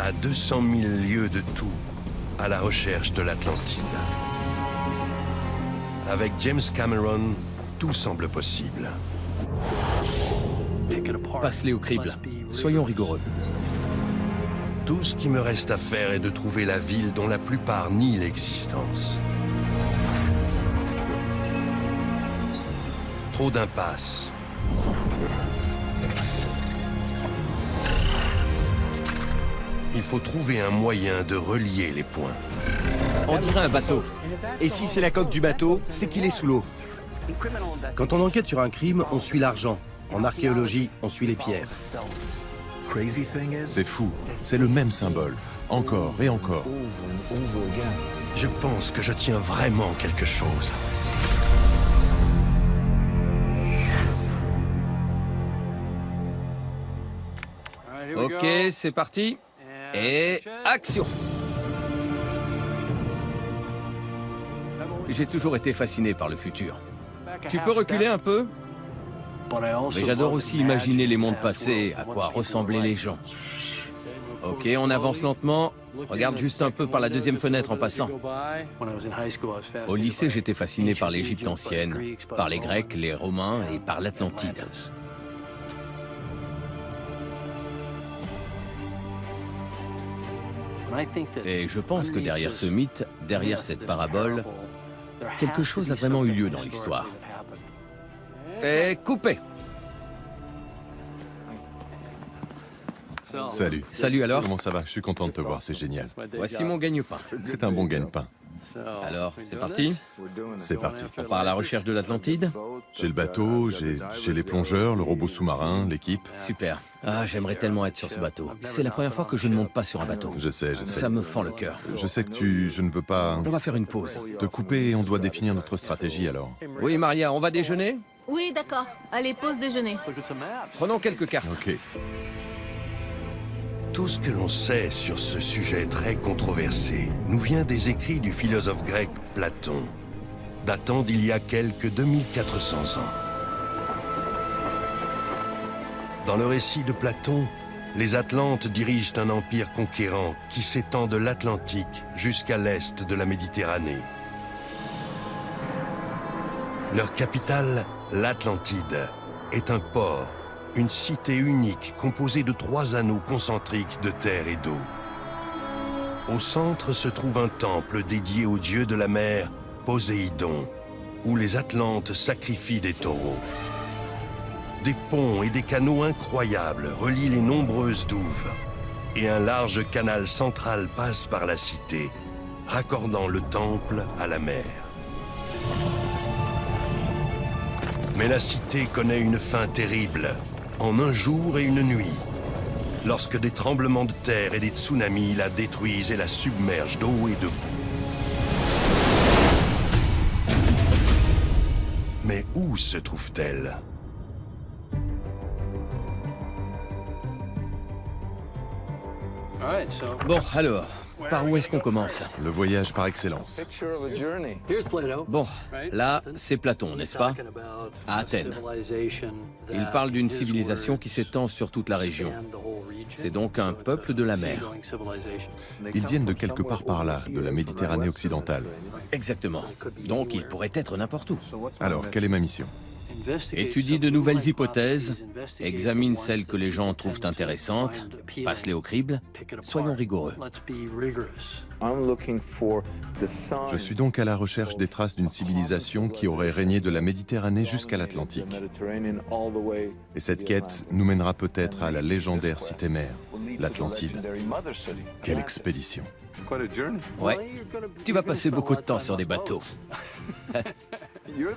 à 200 000 lieues de tout, à la recherche de l'Atlantide. Avec James Cameron, tout semble possible. Passe-les au crible. Soyons rigoureux. Tout ce qui me reste à faire est de trouver la ville dont la plupart nient l'existence. Trop d'impasses. Il faut trouver un moyen de relier les points. On dirait un bateau. Et si c'est la coque du bateau, c'est qu'il est sous l'eau. Quand on enquête sur un crime, on suit l'argent. En archéologie, on suit les pierres. C'est fou, c'est le même symbole, encore et encore. Je pense que je tiens vraiment quelque chose. Ok, c'est parti. Et action! J'ai toujours été fasciné par le futur. Tu peux reculer un peu? Mais j'adore aussi imaginer les mondes passés, à quoi ressemblaient les gens. Ok, on avance lentement. Regarde juste un peu par la deuxième fenêtre en passant. Au lycée, j'étais fasciné par l'Égypte ancienne, par les Grecs, les Romains et par l'Atlantide. Et je pense que derrière ce mythe, derrière cette parabole, quelque chose a vraiment eu lieu dans l'histoire. Et coupé! Salut. Salut alors. Comment ça va? Je suis content de te voir, c'est génial. Voici mon gagne-pain. C'est un bon gagne-pain. Alors, c'est parti? C'est parti. On part à la recherche de l'Atlantide? J'ai le bateau, j'ai les plongeurs, le robot sous-marin, l'équipe. Super. Ah, j'aimerais tellement être sur ce bateau. C'est la première fois que je ne monte pas sur un bateau. Je sais. Ça me fend le cœur. Je sais que je ne veux pas On va faire une pause. te couper et on doit définir notre stratégie alors. Oui, Maria, on va déjeuner? Oui, d'accord. Allez, pause déjeuner. Prenons quelques cartes. Ok. Tout ce que l'on sait sur ce sujet très controversé nous vient des écrits du philosophe grec Platon, datant d'il y a quelques 2400 ans. Dans le récit de Platon, les Atlantes dirigent un empire conquérant qui s'étend de l'Atlantique jusqu'à l'est de la Méditerranée. Leur capitale, l'Atlantide, est un port, une cité unique composée de 3 anneaux concentriques de terre et d'eau. Au centre se trouve un temple dédié au dieu de la mer, Poséidon, où les Atlantes sacrifient des taureaux. Des ponts et des canaux incroyables relient les nombreuses douves, et un large canal central passe par la cité, raccordant le temple à la mer. Mais la cité connaît une fin terrible, en un jour et une nuit, lorsque des tremblements de terre et des tsunamis la détruisent et la submergent d'eau et de boue. Mais où se trouve-t-elle? Bon, alors, par où est-ce qu'on commence? Le voyage par excellence. Bon, là, c'est Platon, n'est-ce pas? À Athènes. Il parle d'une civilisation qui s'étend sur toute la région. C'est donc un peuple de la mer. Ils viennent de quelque part par là, de la Méditerranée occidentale. Exactement. Donc, il pourrait être n'importe où. Alors, quelle est ma mission? Étudie de nouvelles hypothèses, examine celles que les gens trouvent intéressantes, passe-les au crible, soyons rigoureux. Je suis donc à la recherche des traces d'une civilisation qui aurait régné de la Méditerranée jusqu'à l'Atlantique. Et cette quête nous mènera peut-être à la légendaire cité-mère, l'Atlantide. Quelle expédition! Ouais, tu vas passer beaucoup de temps sur des bateaux.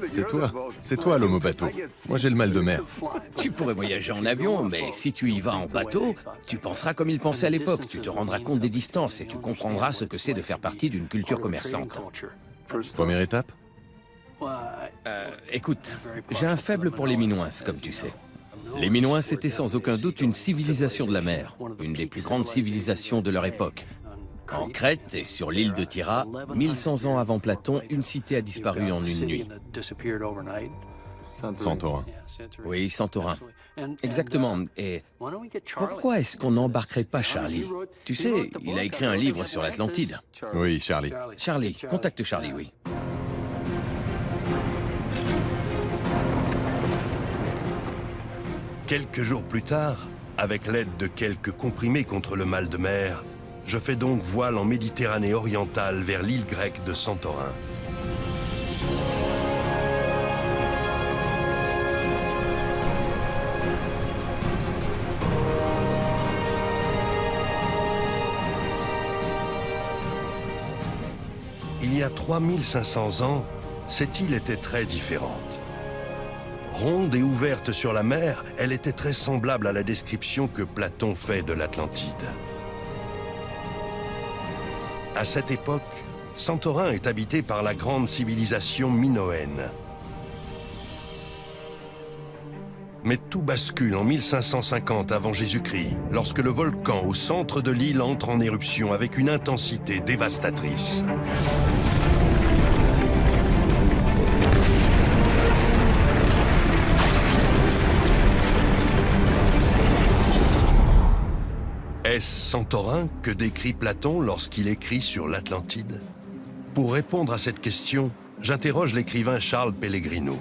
C'est toi l'homme au bateau. Moi j'ai le mal de mer. Tu pourrais voyager en avion, mais si tu y vas en bateau, tu penseras comme ils pensaient à l'époque. Tu te rendras compte des distances et tu comprendras ce que c'est de faire partie d'une culture commerçante. Première étape? Écoute, j'ai un faible pour les Minoens, comme tu sais. Les Minoens, c'était sans aucun doute une civilisation de la mer, une des plus grandes civilisations de leur époque. En Crète et sur l'île de Tyra, 1100 ans avant Platon, une cité a disparu en une nuit. Santorin. Oui, Santorin. Exactement. Et pourquoi est-ce qu'on n'embarquerait pas Charlie? Tu sais, il a écrit un livre sur l'Atlantide. Oui, Charlie. Charlie, contacte Charlie, oui. Quelques jours plus tard, avec l'aide de quelques comprimés contre le mal de mer, je fais donc voile en Méditerranée orientale vers l'île grecque de Santorin. Il y a 3500 ans, cette île était très différente. Ronde et ouverte sur la mer, elle était très semblable à la description que Platon fait de l'Atlantide. À cette époque, Santorin est habité par la grande civilisation minoenne. Mais tout bascule en 1550 avant Jésus-Christ, lorsque le volcan au centre de l'île entre en éruption avec une intensité dévastatrice. Est-ce Santorin que décrit Platon lorsqu'il écrit sur l'Atlantide? Pour répondre à cette question, j'interroge l'écrivain Charles Pellegrino.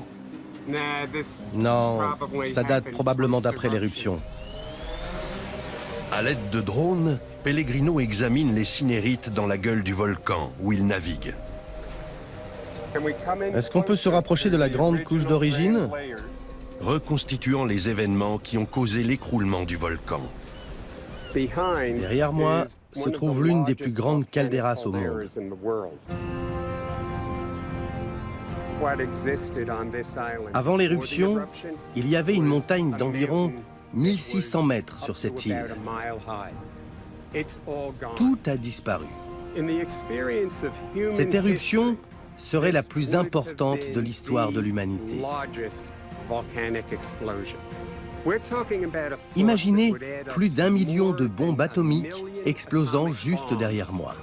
Non, ça date probablement d'après l'éruption. À l'aide de drones, Pellegrino examine les cinérites dans la gueule du volcan où il navigue. Est-ce qu'on peut se rapprocher de la grande couche d'origine? Reconstituant les événements qui ont causé l'écroulement du volcan. Derrière moi se trouve l'une des plus grandes calderas au monde. Avant l'éruption, il y avait une montagne d'environ 1600 mètres sur cette île. Tout a disparu. Cette éruption serait la plus importante de l'histoire de l'humanité. Imaginez plus d'1 million de bombes atomiques explosant juste derrière moi.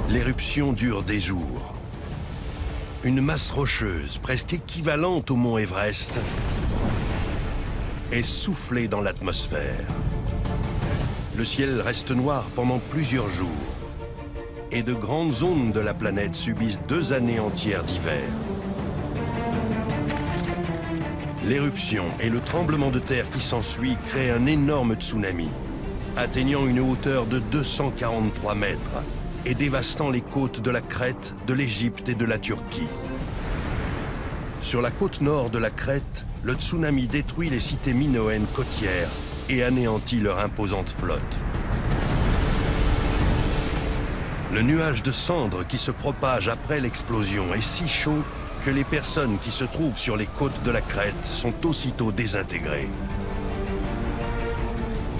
L'éruption dure des jours. Une masse rocheuse, presque équivalente au mont Everest, est soufflée dans l'atmosphère. Le ciel reste noir pendant plusieurs jours. Et de grandes zones de la planète subissent 2 années entières d'hiver. L'éruption et le tremblement de terre qui s'ensuit créent un énorme tsunami, atteignant une hauteur de 243 mètres et dévastant les côtes de la Crète, de l'Égypte et de la Turquie. Sur la côte nord de la Crète, le tsunami détruit les cités minoennes côtières et anéantit leur imposante flotte. Le nuage de cendres qui se propage après l'explosion est si chaud que les personnes qui se trouvent sur les côtes de la Crète sont aussitôt désintégrées.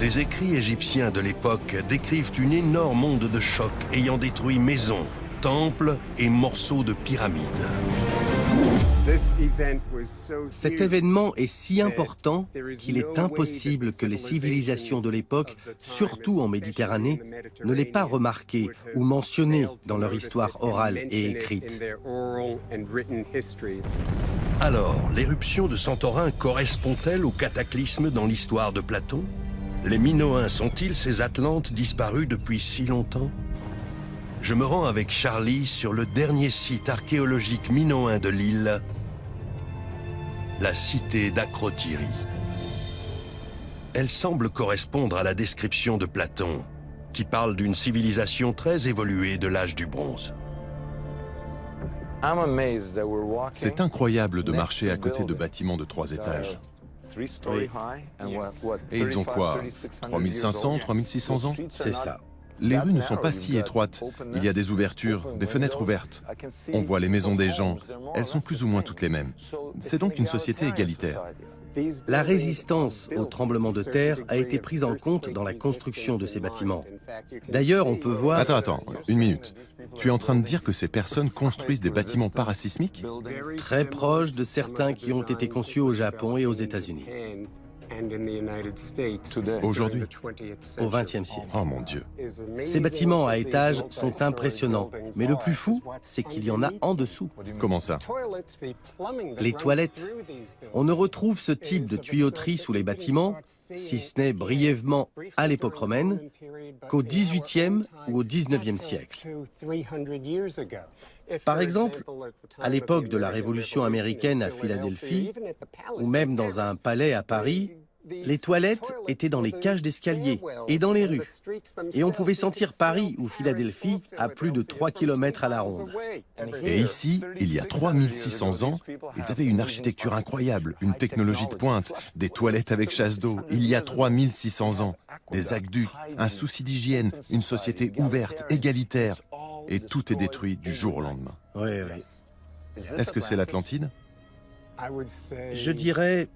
Des écrits égyptiens de l'époque décrivent une énorme onde de choc ayant détruit maisons, temples et morceaux de pyramides. Cet événement est si important qu'il est impossible que les civilisations de l'époque, surtout en Méditerranée, ne l'aient pas remarqué ou mentionné dans leur histoire orale et écrite. Alors, l'éruption de Santorin correspond-elle au cataclysme dans l'histoire de Platon? Les Minoens sont-ils ces Atlantes disparus depuis si longtemps? Je me rends avec Charlie sur le dernier site archéologique minoen de l'île, la cité d'Akrotiri. Elle semble correspondre à la description de Platon, qui parle d'une civilisation très évoluée de l'âge du bronze. C'est incroyable de marcher à côté de bâtiments de 3 étages. Oui. Et ils ont quoi? 3500, 3600 ans? C'est ça. Les rues ne sont pas si étroites. Il y a des ouvertures, des fenêtres ouvertes. On voit les maisons des gens. Elles sont plus ou moins toutes les mêmes. C'est donc une société égalitaire. La résistance au tremblement de terre a été prise en compte dans la construction de ces bâtiments. D'ailleurs, on peut voir... Attends, une minute. Tu es en train de dire que ces personnes construisent des bâtiments parasismiques? Très proches de certains qui ont été conçus au Japon et aux États-Unis. Aujourd'hui, au XXe siècle. oh mon Dieu. Ces bâtiments à étages sont impressionnants, mais le plus fou, c'est qu'il y en a en dessous. Comment ça? Les toilettes. On ne retrouve ce type de tuyauterie sous les bâtiments, si ce n'est brièvement à l'époque romaine, qu'au XVIIIe ou au XIXe siècle. Par exemple, à l'époque de la Révolution américaine à Philadelphie, ou même dans un palais à Paris, les toilettes étaient dans les cages d'escalier et dans les rues. Et on pouvait sentir Paris ou Philadelphie à plus de 3 km à la ronde. Et ici, il y a 3600 ans, ils avaient une architecture incroyable, une technologie de pointe, des toilettes avec chasse d'eau. Il y a 3600 ans, des aqueducs, un souci d'hygiène, une société ouverte, égalitaire. Et tout est détruit du jour au lendemain. Oui, oui. Est-ce que c'est l'Atlantide? Je dirais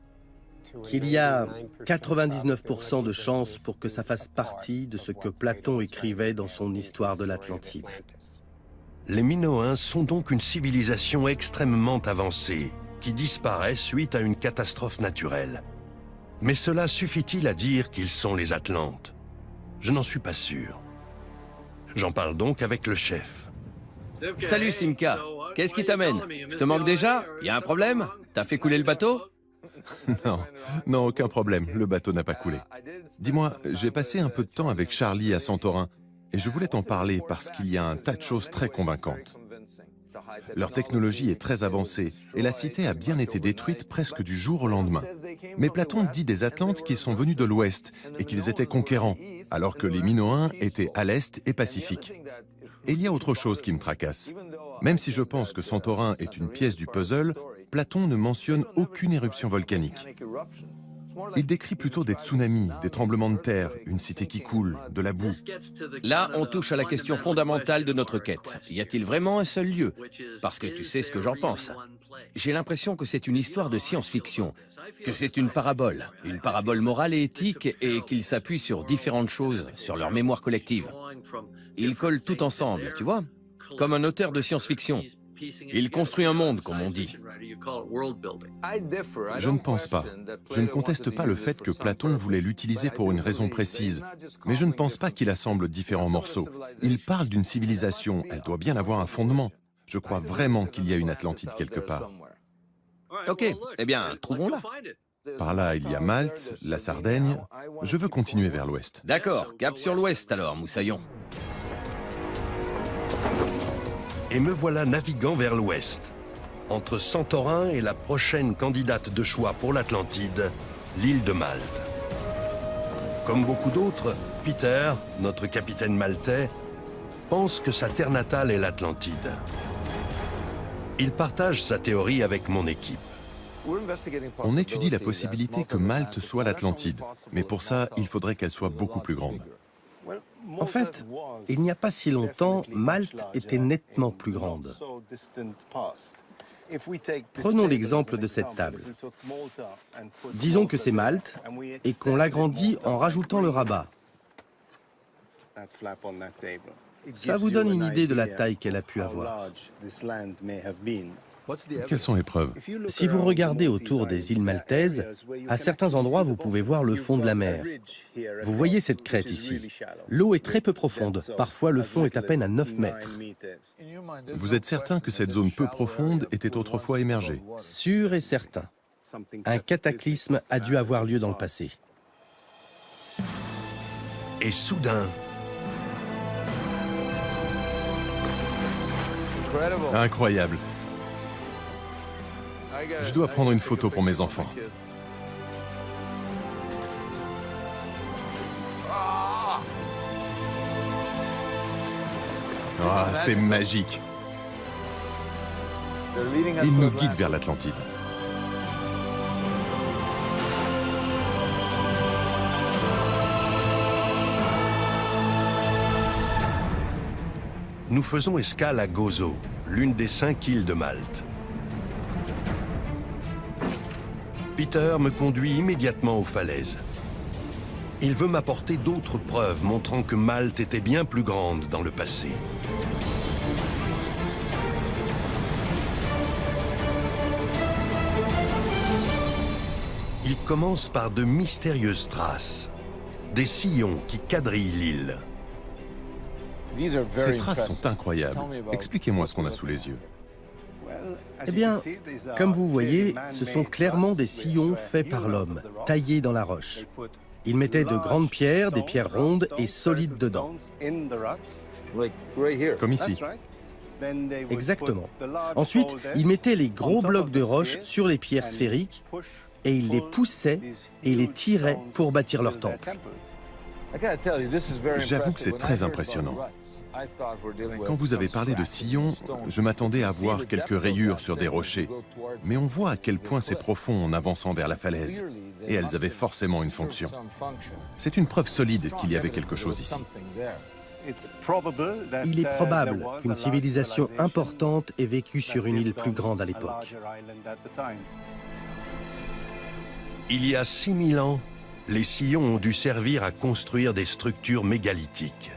qu'il y a 99% de chances pour que ça fasse partie de ce que Platon écrivait dans son histoire de l'Atlantide. Les Minoens sont donc une civilisation extrêmement avancée qui disparaît suite à une catastrophe naturelle. Mais cela suffit-il à dire qu'ils sont les Atlantes? Je n'en suis pas sûr. J'en parle donc avec le chef. Salut Simca, qu'est-ce qui t'amène? Je te manque déjà? Y a un problème? T'as fait couler le bateau? Non, aucun problème, le bateau n'a pas coulé. Dis-moi, j'ai passé un peu de temps avec Charlie à Santorin et je voulais t'en parler parce qu'il y a un tas de choses très convaincantes. Leur technologie est très avancée et la cité a bien été détruite presque du jour au lendemain. Mais Platon dit des Atlantes qu'ils sont venus de l'ouest et qu'ils étaient conquérants, alors que les Minoens étaient à l'est et pacifiques. Et il y a autre chose qui me tracasse. Même si je pense que Santorin est une pièce du puzzle, Platon ne mentionne aucune éruption volcanique. Il décrit plutôt des tsunamis, des tremblements de terre, une cité qui coule, de la boue. Là, on touche à la question fondamentale de notre quête. Y a-t-il vraiment un seul lieu? Parce que tu sais ce que j'en pense. J'ai l'impression que c'est une histoire de science-fiction, que c'est une parabole morale et éthique, et qu'il s'appuie sur différentes choses, sur leur mémoire collective. Ils collent tout ensemble, tu vois? Comme un auteur de science-fiction. Il construit un monde, comme on dit. Je ne pense pas. Je ne conteste pas le fait que Platon voulait l'utiliser pour une raison précise. Mais je ne pense pas qu'il assemble différents morceaux. Il parle d'une civilisation, elle doit bien avoir un fondement. Je crois vraiment qu'il y a une Atlantide quelque part. Ok, eh bien, trouvons-la. Par là, il y a Malte, la Sardaigne. Je veux continuer vers l'ouest. D'accord, cap sur l'ouest alors, moussaillon. Et me voilà naviguant vers l'ouest, entre Santorin et la prochaine candidate de choix pour l'Atlantide, l'île de Malte. Comme beaucoup d'autres, Peter, notre capitaine maltais, pense que sa terre natale est l'Atlantide. Il partage sa théorie avec mon équipe. On étudie la possibilité que Malte soit l'Atlantide, mais pour ça, il faudrait qu'elle soit beaucoup plus grande. En fait, il n'y a pas si longtemps, Malte était nettement plus grande. Prenons l'exemple de cette table. Disons que c'est Malte et qu'on l'agrandit en rajoutant le rabat. Ça vous donne une idée de la taille qu'elle a pu avoir. Quelles sont les preuves? Si vous regardez autour des îles maltaises, à certains endroits, vous pouvez voir le fond de la mer. Vous voyez cette crête ici. L'eau est très peu profonde. Parfois, le fond est à peine à 9 mètres. Vous êtes certain que cette zone peu profonde était autrefois émergée? Sûr et certain. Un cataclysme a dû avoir lieu dans le passé. Et soudain, Incroyable. Je dois prendre une photo pour mes enfants. Ah, c'est magique. Il nous guide vers l'Atlantide. nous faisons escale à Gozo, l'une des 5 îles de Malte. Peter me conduit immédiatement aux falaises. Il veut m'apporter d'autres preuves montrant que Malte était bien plus grande dans le passé. Il commence par de mystérieuses traces, des sillons qui quadrillent l'île. Ces traces sont incroyables. Expliquez-moi ce qu'on a sous les yeux. Eh bien, comme vous voyez, ce sont clairement des sillons faits par l'homme, taillés dans la roche. Ils mettaient de grandes pierres, des pierres rondes et solides dedans. Comme ici. Exactement. Ensuite, ils mettaient les gros blocs de roche sur les pierres sphériques et ils les poussaient et les tiraient pour bâtir leur temple. J'avoue que c'est très impressionnant. Quand vous avez parlé de sillons, je m'attendais à voir quelques rayures sur des rochers. Mais on voit à quel point c'est profond en avançant vers la falaise. Et elles avaient forcément une fonction. C'est une preuve solide qu'il y avait quelque chose ici. Il est probable qu'une civilisation importante ait vécu sur une île plus grande à l'époque. Il y a 6000 ans, les sillons ont dû servir à construire des structures mégalithiques.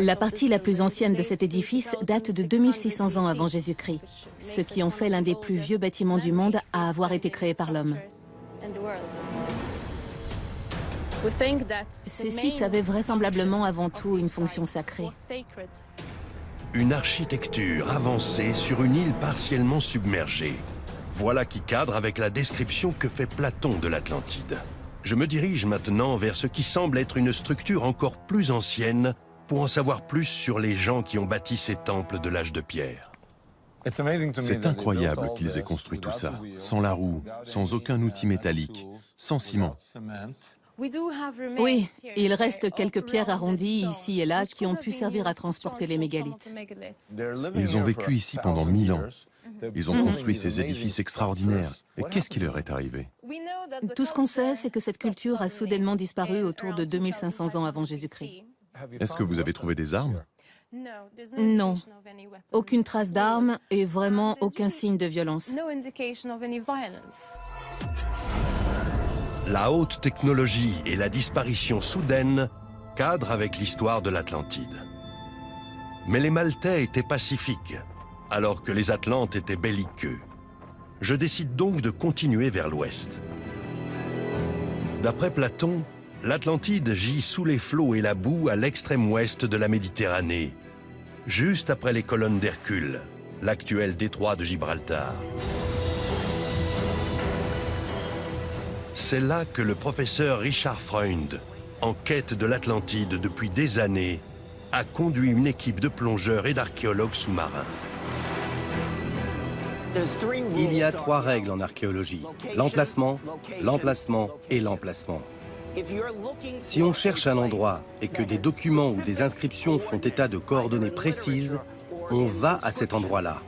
La partie la plus ancienne de cet édifice date de 2600 ans avant Jésus-Christ, ce qui en fait l'un des plus vieux bâtiments du monde à avoir été créé par l'homme. Ces sites avaient vraisemblablement avant tout une fonction sacrée. Une architecture avancée sur une île partiellement submergée. Voilà qui cadre avec la description que fait Platon de l'Atlantide. Je me dirige maintenant vers ce qui semble être une structure encore plus ancienne pour en savoir plus sur les gens qui ont bâti ces temples de l'âge de pierre. C'est incroyable qu'ils aient construit tout ça, sans la roue, sans aucun outil métallique, sans ciment. Oui, il reste quelques pierres arrondies ici et là qui ont pu servir à transporter les mégalithes. Ils ont vécu ici pendant 1000 ans. Ils ont construit ces édifices extraordinaires. Et qu'est-ce qui leur est arrivé? Tout ce qu'on sait, c'est que cette culture a soudainement disparu autour de 2500 ans avant Jésus-Christ. Est-ce que vous avez trouvé des armes? Non. Aucune trace d'armes et vraiment aucun signe de violence. La haute technologie et la disparition soudaine cadrent avec l'histoire de l'Atlantide. Mais les Maltais étaient pacifiques, alors que les Atlantes étaient belliqueux. Je décide donc de continuer vers l'ouest. D'après Platon, l'Atlantide gît sous les flots et la boue à l'extrême ouest de la Méditerranée, juste après les colonnes d'Hercule, l'actuel détroit de Gibraltar. C'est là que le professeur Richard Freund, en quête de l'Atlantide depuis des années, a conduit une équipe de plongeurs et d'archéologues sous-marins. Il y a 3 règles en archéologie: l'emplacement, l'emplacement et l'emplacement. Si on cherche un endroit et que des documents ou des inscriptions font état de coordonnées précises, on va à cet endroit-là.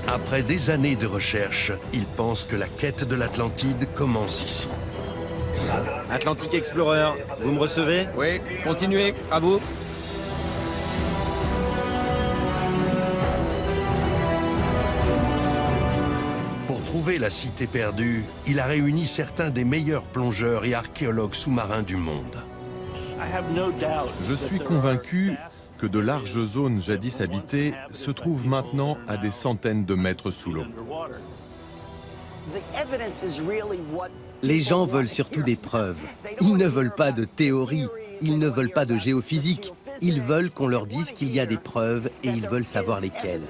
Après des années de recherche, ils pensent que la quête de l'Atlantide commence ici. Atlantic Explorer, vous me recevez? Oui, continuez, à vous. Pour trouver la cité perdue, il a réuni certains des meilleurs plongeurs et archéologues sous-marins du monde. Je suis convaincu que de larges zones jadis habitées se trouvent maintenant à des centaines de mètres sous l'eau. Les gens veulent surtout des preuves. Ils ne veulent pas de théorie, ils ne veulent pas de géophysique. Ils veulent qu'on leur dise qu'il y a des preuves et ils veulent savoir lesquelles.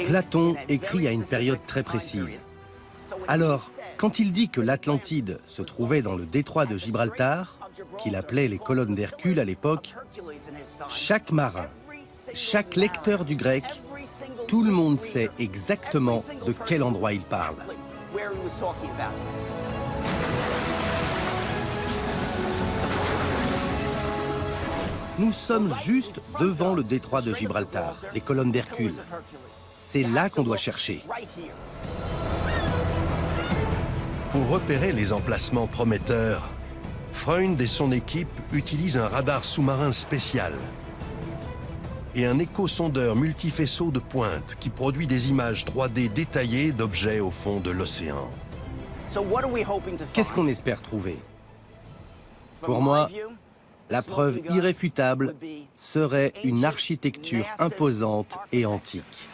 Platon écrit à une période très précise. Alors, quand il dit que l'Atlantide se trouvait dans le détroit de Gibraltar, qu'il appelait les colonnes d'Hercule à l'époque, chaque marin, chaque lecteur du grec, tout le monde sait exactement de quel endroit il parle. Nous sommes juste devant le détroit de Gibraltar, les colonnes d'Hercule. C'est là qu'on doit chercher. Pour repérer les emplacements prometteurs, Freund et son équipe utilisent un radar sous-marin spécial et un échosondeur multifaisceau de pointe qui produit des images 3D détaillées d'objets au fond de l'océan. Qu'est-ce qu'on espère trouver? Pour moi, La preuve irréfutable serait une architecture imposante et antique.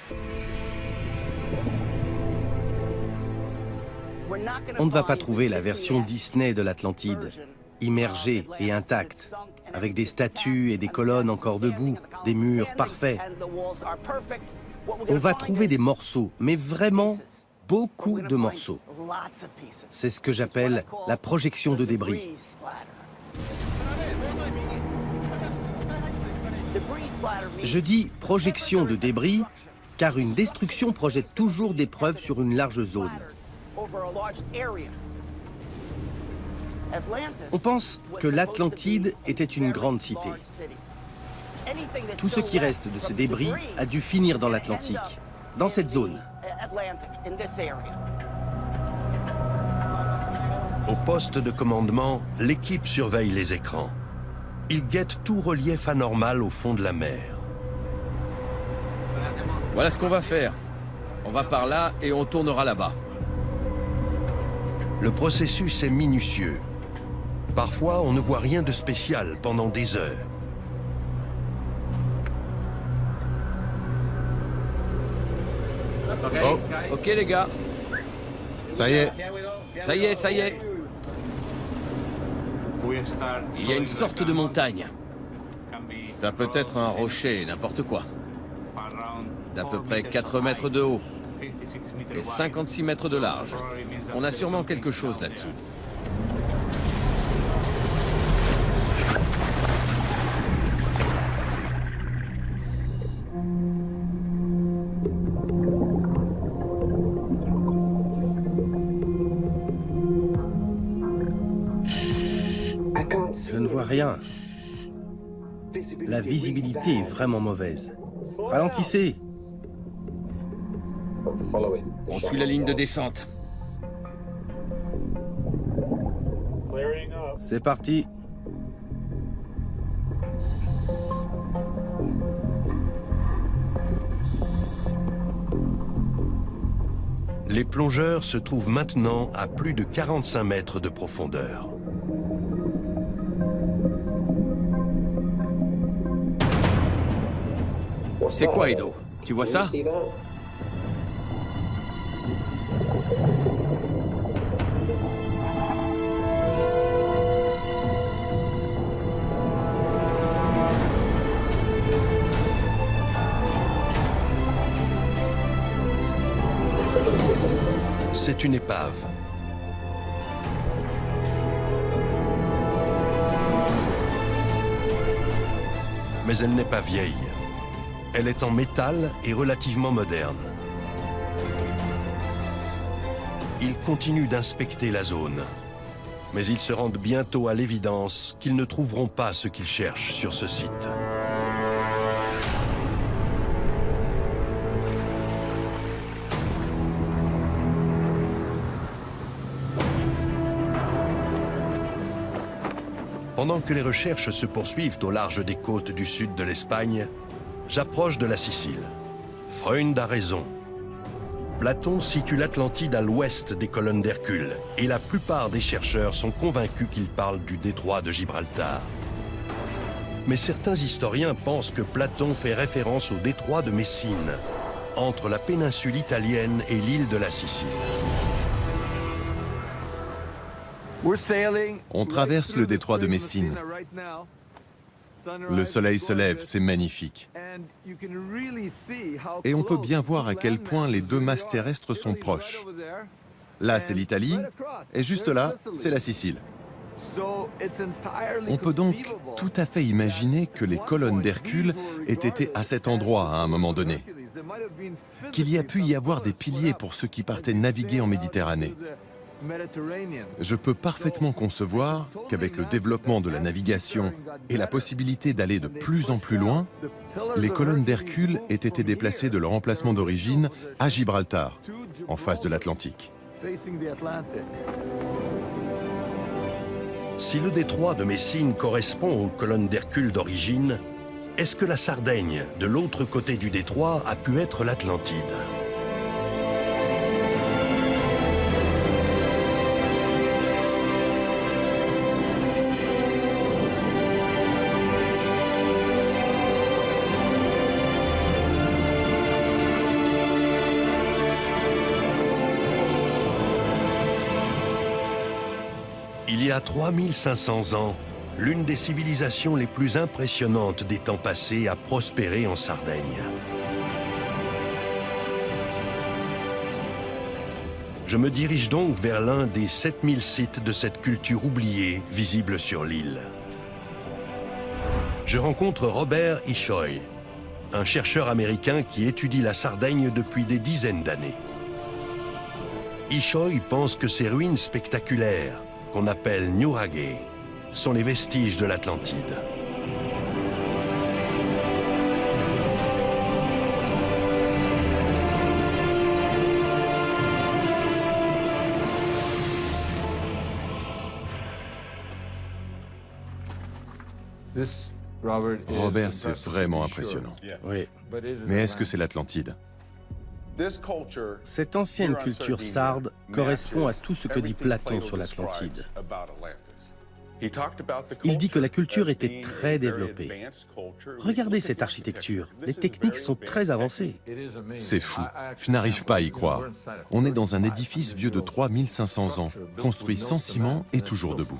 On ne va pas trouver la version Disney de l'Atlantide, immergée et intacte, avec des statues et des colonnes encore debout, des murs parfaits. On va trouver des morceaux, mais vraiment beaucoup de morceaux. C'est ce que j'appelle la projection de débris. Je dis projection de débris car une destruction projette toujours des preuves sur une large zone. On pense que l'Atlantide était une grande cité. Tout ce qui reste de ces débris a dû finir dans l'Atlantique, dans cette zone. Au poste de commandement, l'équipe surveille les écrans. Ils guettent tout relief anormal au fond de la mer. Voilà ce qu'on va faire. On va par là et on tournera là-bas. Le processus est minutieux. Parfois, on ne voit rien de spécial pendant des heures. Oh, ok les gars. Ça y est. Ça y est, ça y est. Il y a une sorte de montagne. Ça peut être un rocher, n'importe quoi. D'à peu près 4 mètres de haut et 56 mètres de large. On a sûrement quelque chose là-dessous. Je ne vois rien. La visibilité est vraiment mauvaise. Ralentissez. On suit la ligne de descente. C'est parti. Les plongeurs se trouvent maintenant à plus de 45 mètres de profondeur. C'est quoi, Edo? Tu vois ça? C'est une épave. Mais elle n'est pas vieille. Elle est en métal et relativement moderne. Ils continuent d'inspecter la zone. Mais ils se rendent bientôt à l'évidence qu'ils ne trouveront pas ce qu'ils cherchent sur ce site. Pendant que les recherches se poursuivent au large des côtes du sud de l'Espagne, j'approche de la Sicile. Freund a raison. Platon situe l'Atlantide à l'ouest des colonnes d'Hercule, et la plupart des chercheurs sont convaincus qu'il parle du détroit de Gibraltar. Mais certains historiens pensent que Platon fait référence au détroit de Messine, entre la péninsule italienne et l'île de la Sicile. On traverse le détroit de Messine. Le soleil se lève, c'est magnifique. Et on peut bien voir à quel point les deux masses terrestres sont proches. Là, c'est l'Italie, et juste là, c'est la Sicile. On peut donc tout à fait imaginer que les colonnes d'Hercule aient été à cet endroit à un moment donné. Qu'il y a pu y avoir des piliers pour ceux qui partaient naviguer en Méditerranée. Je peux parfaitement concevoir qu'avec le développement de la navigation et la possibilité d'aller de plus en plus loin, les colonnes d'Hercule aient été déplacées de leur emplacement d'origine à Gibraltar, en face de l'Atlantique. Si le détroit de Messine correspond aux colonnes d'Hercule d'origine, est-ce que la Sardaigne, de l'autre côté du détroit, a pu être l'Atlantide ? Il y a 3500 ans, l'une des civilisations les plus impressionnantes des temps passés a prospéré en Sardaigne. Je me dirige donc vers l'un des 7000 sites de cette culture oubliée visible sur l'île. Je rencontre Robert Ishoy, un chercheur américain qui étudie la Sardaigne depuis des dizaines d'années. Ishoy pense que ces ruines spectaculaires, qu'on appelle Nuraghe, sont les vestiges de l'Atlantide. Robert, c'est vraiment impressionnant. Oui. Mais est-ce que c'est l'Atlantide? Cette ancienne culture sarde correspond à tout ce que dit Platon sur l'Atlantide. Il dit que la culture était très développée. Regardez cette architecture, les techniques sont très avancées. C'est fou, je n'arrive pas à y croire. On est dans un édifice vieux de 3500 ans, construit sans ciment et toujours debout.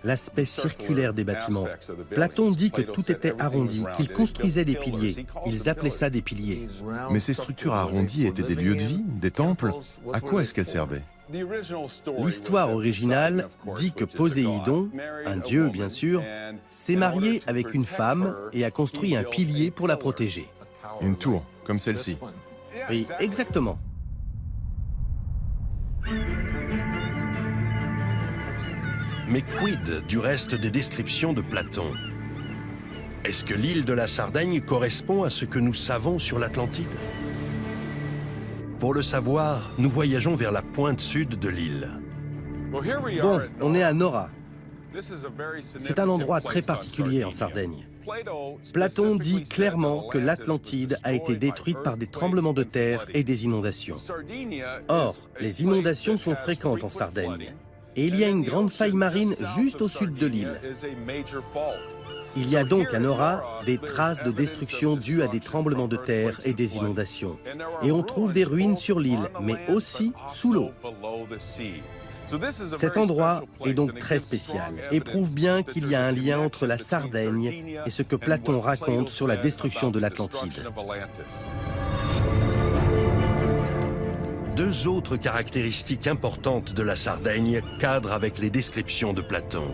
L'aspect circulaire des bâtiments. Platon dit que tout était arrondi, qu'ils construisaient des piliers. Ils appelaient ça des piliers. Mais ces structures arrondies étaient des lieux de vie, des temples? À quoi est-ce qu'elles servaient? L'histoire originale dit que Poséidon, un dieu bien sûr, s'est marié avec une femme et a construit un pilier pour la protéger. Une tour, comme celle-ci. Oui, exactement. Mais quid du reste des descriptions de Platon? Est-ce que l'île de la Sardaigne correspond à ce que nous savons sur l'Atlantide? Pour le savoir, nous voyageons vers la pointe sud de l'île. Bon, on est à Nora. C'est un endroit très particulier en Sardaigne. Platon dit clairement que l'Atlantide a été détruite par des tremblements de terre et des inondations. Or, les inondations sont fréquentes en Sardaigne. Et il y a une grande faille marine juste au sud de l'île. Il y a donc à Nora des traces de destruction dues à des tremblements de terre et des inondations. Et on trouve des ruines sur l'île, mais aussi sous l'eau. Cet endroit est donc très spécial et prouve bien qu'il y a un lien entre la Sardaigne et ce que Platon raconte sur la destruction de l'Atlantide. Deux autres caractéristiques importantes de la Sardaigne cadrent avec les descriptions de Platon.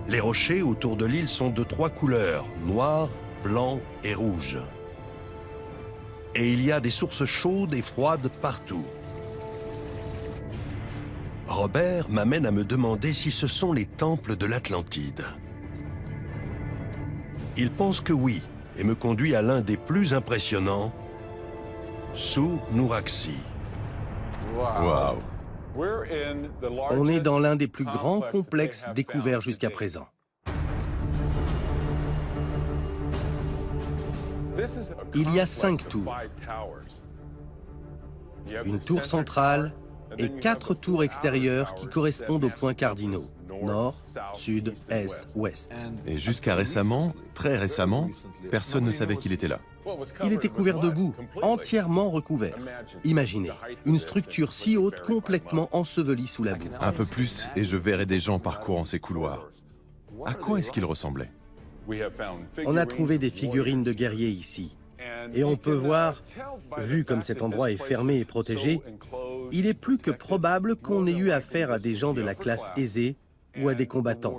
Les rochers autour de l'île sont de 3 couleurs, noir, blanc et rouge. Et il y a des sources chaudes et froides partout. Robert m'amène à me demander si ce sont les temples de l'Atlantide. Il pense que oui, et me conduit à l'un des plus impressionnants, Su-Nuraxi. Waouh! On est dans l'un des plus grands complexes découverts jusqu'à présent. Il y a 5 tours. Une tour centrale et 4 tours extérieures qui correspondent aux points cardinaux. Nord, sud, est, ouest. Et jusqu'à récemment, très récemment, personne ne savait qu'il était là. Il était couvert de boue, entièrement recouvert. Imaginez, une structure si haute complètement ensevelie sous la boue. Un peu plus et je verrais des gens parcourant ces couloirs. À quoi est-ce qu'ils ressemblaient? On a trouvé des figurines de guerriers ici. Et on peut voir, vu comme cet endroit est fermé et protégé, il est plus que probable qu'on ait eu affaire à des gens de la classe aisée ou à des combattants.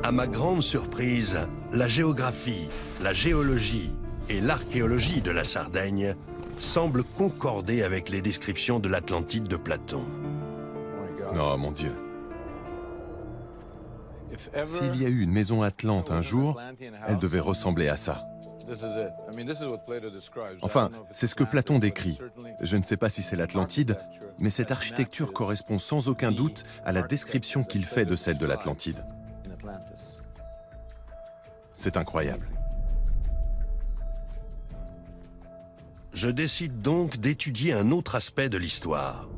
À ma grande surprise, la géographie, la géologie et l'archéologie de la Sardaigne semblent concorder avec les descriptions de l'Atlantide de Platon. Oh mon Dieu! S'il y a eu une maison Atlante un jour, elle devait ressembler à ça. Enfin, c'est ce que Platon décrit. Je ne sais pas si c'est l'Atlantide, mais cette architecture correspond sans aucun doute à la description qu'il fait de celle de l'Atlantide. C'est incroyable. Je décide donc d'étudier un autre aspect de l'histoire.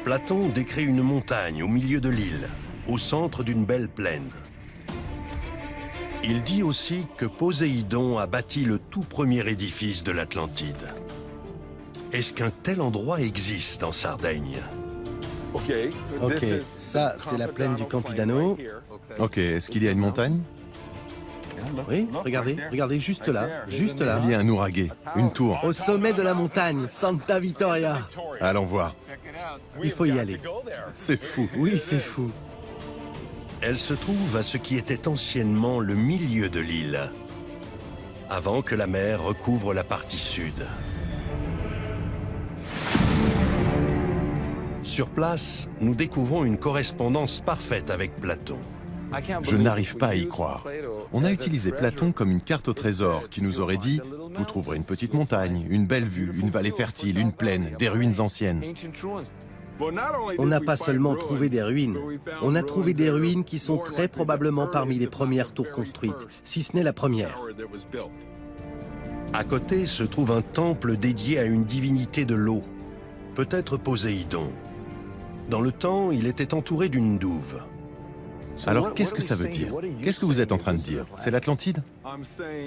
Platon décrit une montagne au milieu de l'île, au centre d'une belle plaine. Il dit aussi que Poséidon a bâti le tout premier édifice de l'Atlantide. Est-ce qu'un tel endroit existe en Sardaigne? Ok, ça c'est la plaine du Campidano. Ok, est-ce qu'il y a une montagne? Oui, regardez, juste là. Il y a un ouragé, une tour. Au sommet de la montagne, Santa Vittoria. Allons voir. Il faut y aller. C'est fou. Oui, c'est fou. Elle se trouve à ce qui était anciennement le milieu de l'île, avant que la mer recouvre la partie sud. Sur place, nous découvrons une correspondance parfaite avec Platon. Je n'arrive pas à y croire. On a utilisé Platon comme une carte au trésor qui nous aurait dit « Vous trouverez une petite montagne, une belle vue, une vallée fertile, une plaine, des ruines anciennes. » On n'a pas seulement trouvé des ruines, on a trouvé des ruines qui sont très probablement parmi les premières tours construites, si ce n'est la première. À côté se trouve un temple dédié à une divinité de l'eau, peut-être Poséidon. Dans le temps, il était entouré d'une douve. Alors qu'est-ce que ça veut dire? Qu'est-ce que vous êtes en train de dire? C'est l'Atlantide?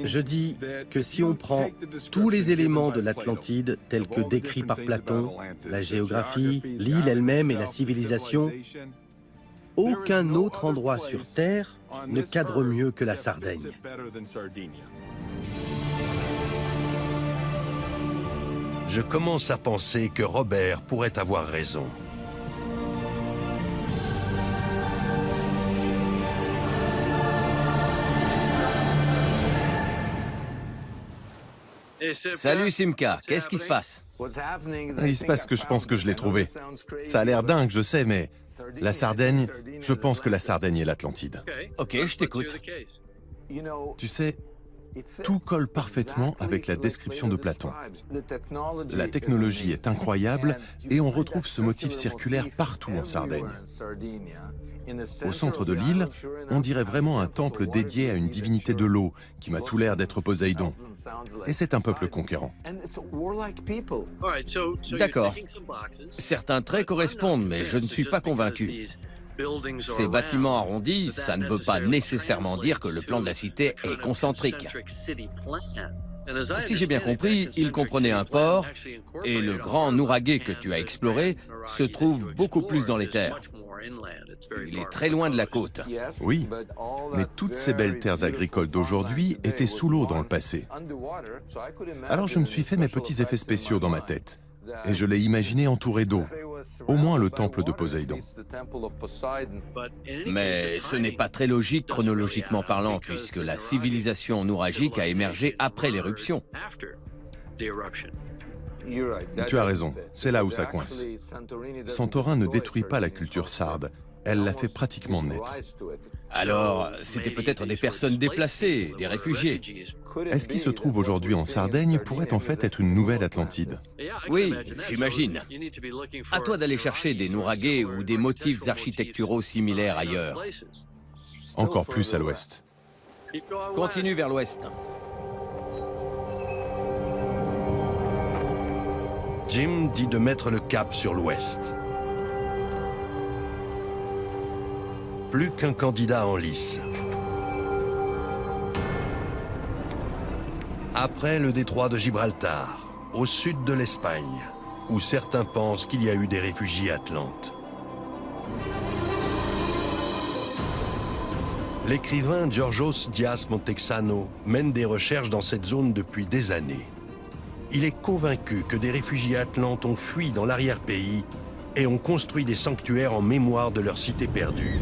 Je dis que si on prend tous les éléments de l'Atlantide, tels que décrits par Platon, la géographie, l'île elle-même et la civilisation, aucun autre endroit sur Terre ne cadre mieux que la Sardaigne. Je commence à penser que Robert pourrait avoir raison. Salut Simca, qu'est-ce qui se passe? Il se passe que je pense que je l'ai trouvé. Ça a l'air dingue, je sais, mais la Sardaigne, je pense que la Sardaigne est l'Atlantide. Ok, je t'écoute. Tu sais, tout colle parfaitement avec la description de Platon. La technologie est incroyable et on retrouve ce motif circulaire partout en Sardaigne. Au centre de l'île, on dirait vraiment un temple dédié à une divinité de l'eau qui m'a tout l'air d'être Poséidon. Et c'est un peuple conquérant. D'accord. Certains traits correspondent, mais je ne suis pas convaincu. Ces bâtiments arrondis, ça ne veut pas nécessairement dire que le plan de la cité est concentrique. Si j'ai bien compris, il comprenait un port, et le grand Nouraghe que tu as exploré se trouve beaucoup plus dans les terres. Il est très loin de la côte. Oui, mais toutes ces belles terres agricoles d'aujourd'hui étaient sous l'eau dans le passé. Alors je me suis fait mes petits effets spéciaux dans ma tête, et je l'ai imaginé entouré d'eau, au moins le temple de Poséidon. Mais ce n'est pas très logique chronologiquement parlant, puisque la civilisation nouragique a émergé après l'éruption. Tu as raison, c'est là où ça coince. Santorin ne détruit pas la culture sarde, elle la fait pratiquement naître. Alors, c'était peut-être des personnes déplacées, des réfugiés. Est-ce qui se trouve aujourd'hui en Sardaigne pourrait en fait être une nouvelle Atlantide? Oui, j'imagine. À toi d'aller chercher des Nouraghe ou des motifs architecturaux similaires ailleurs. Encore plus à l'ouest. Continue vers l'ouest. Jim dit de mettre le cap sur l'ouest. Plus qu'un candidat en lice. Après le détroit de Gibraltar, au sud de l'Espagne, où certains pensent qu'il y a eu des réfugiés atlantes. L'écrivain Georgios Dias Montexano mène des recherches dans cette zone depuis des années. Il est convaincu que des réfugiés atlantes ont fui dans l'arrière-pays et ont construit des sanctuaires en mémoire de leur cité perdue.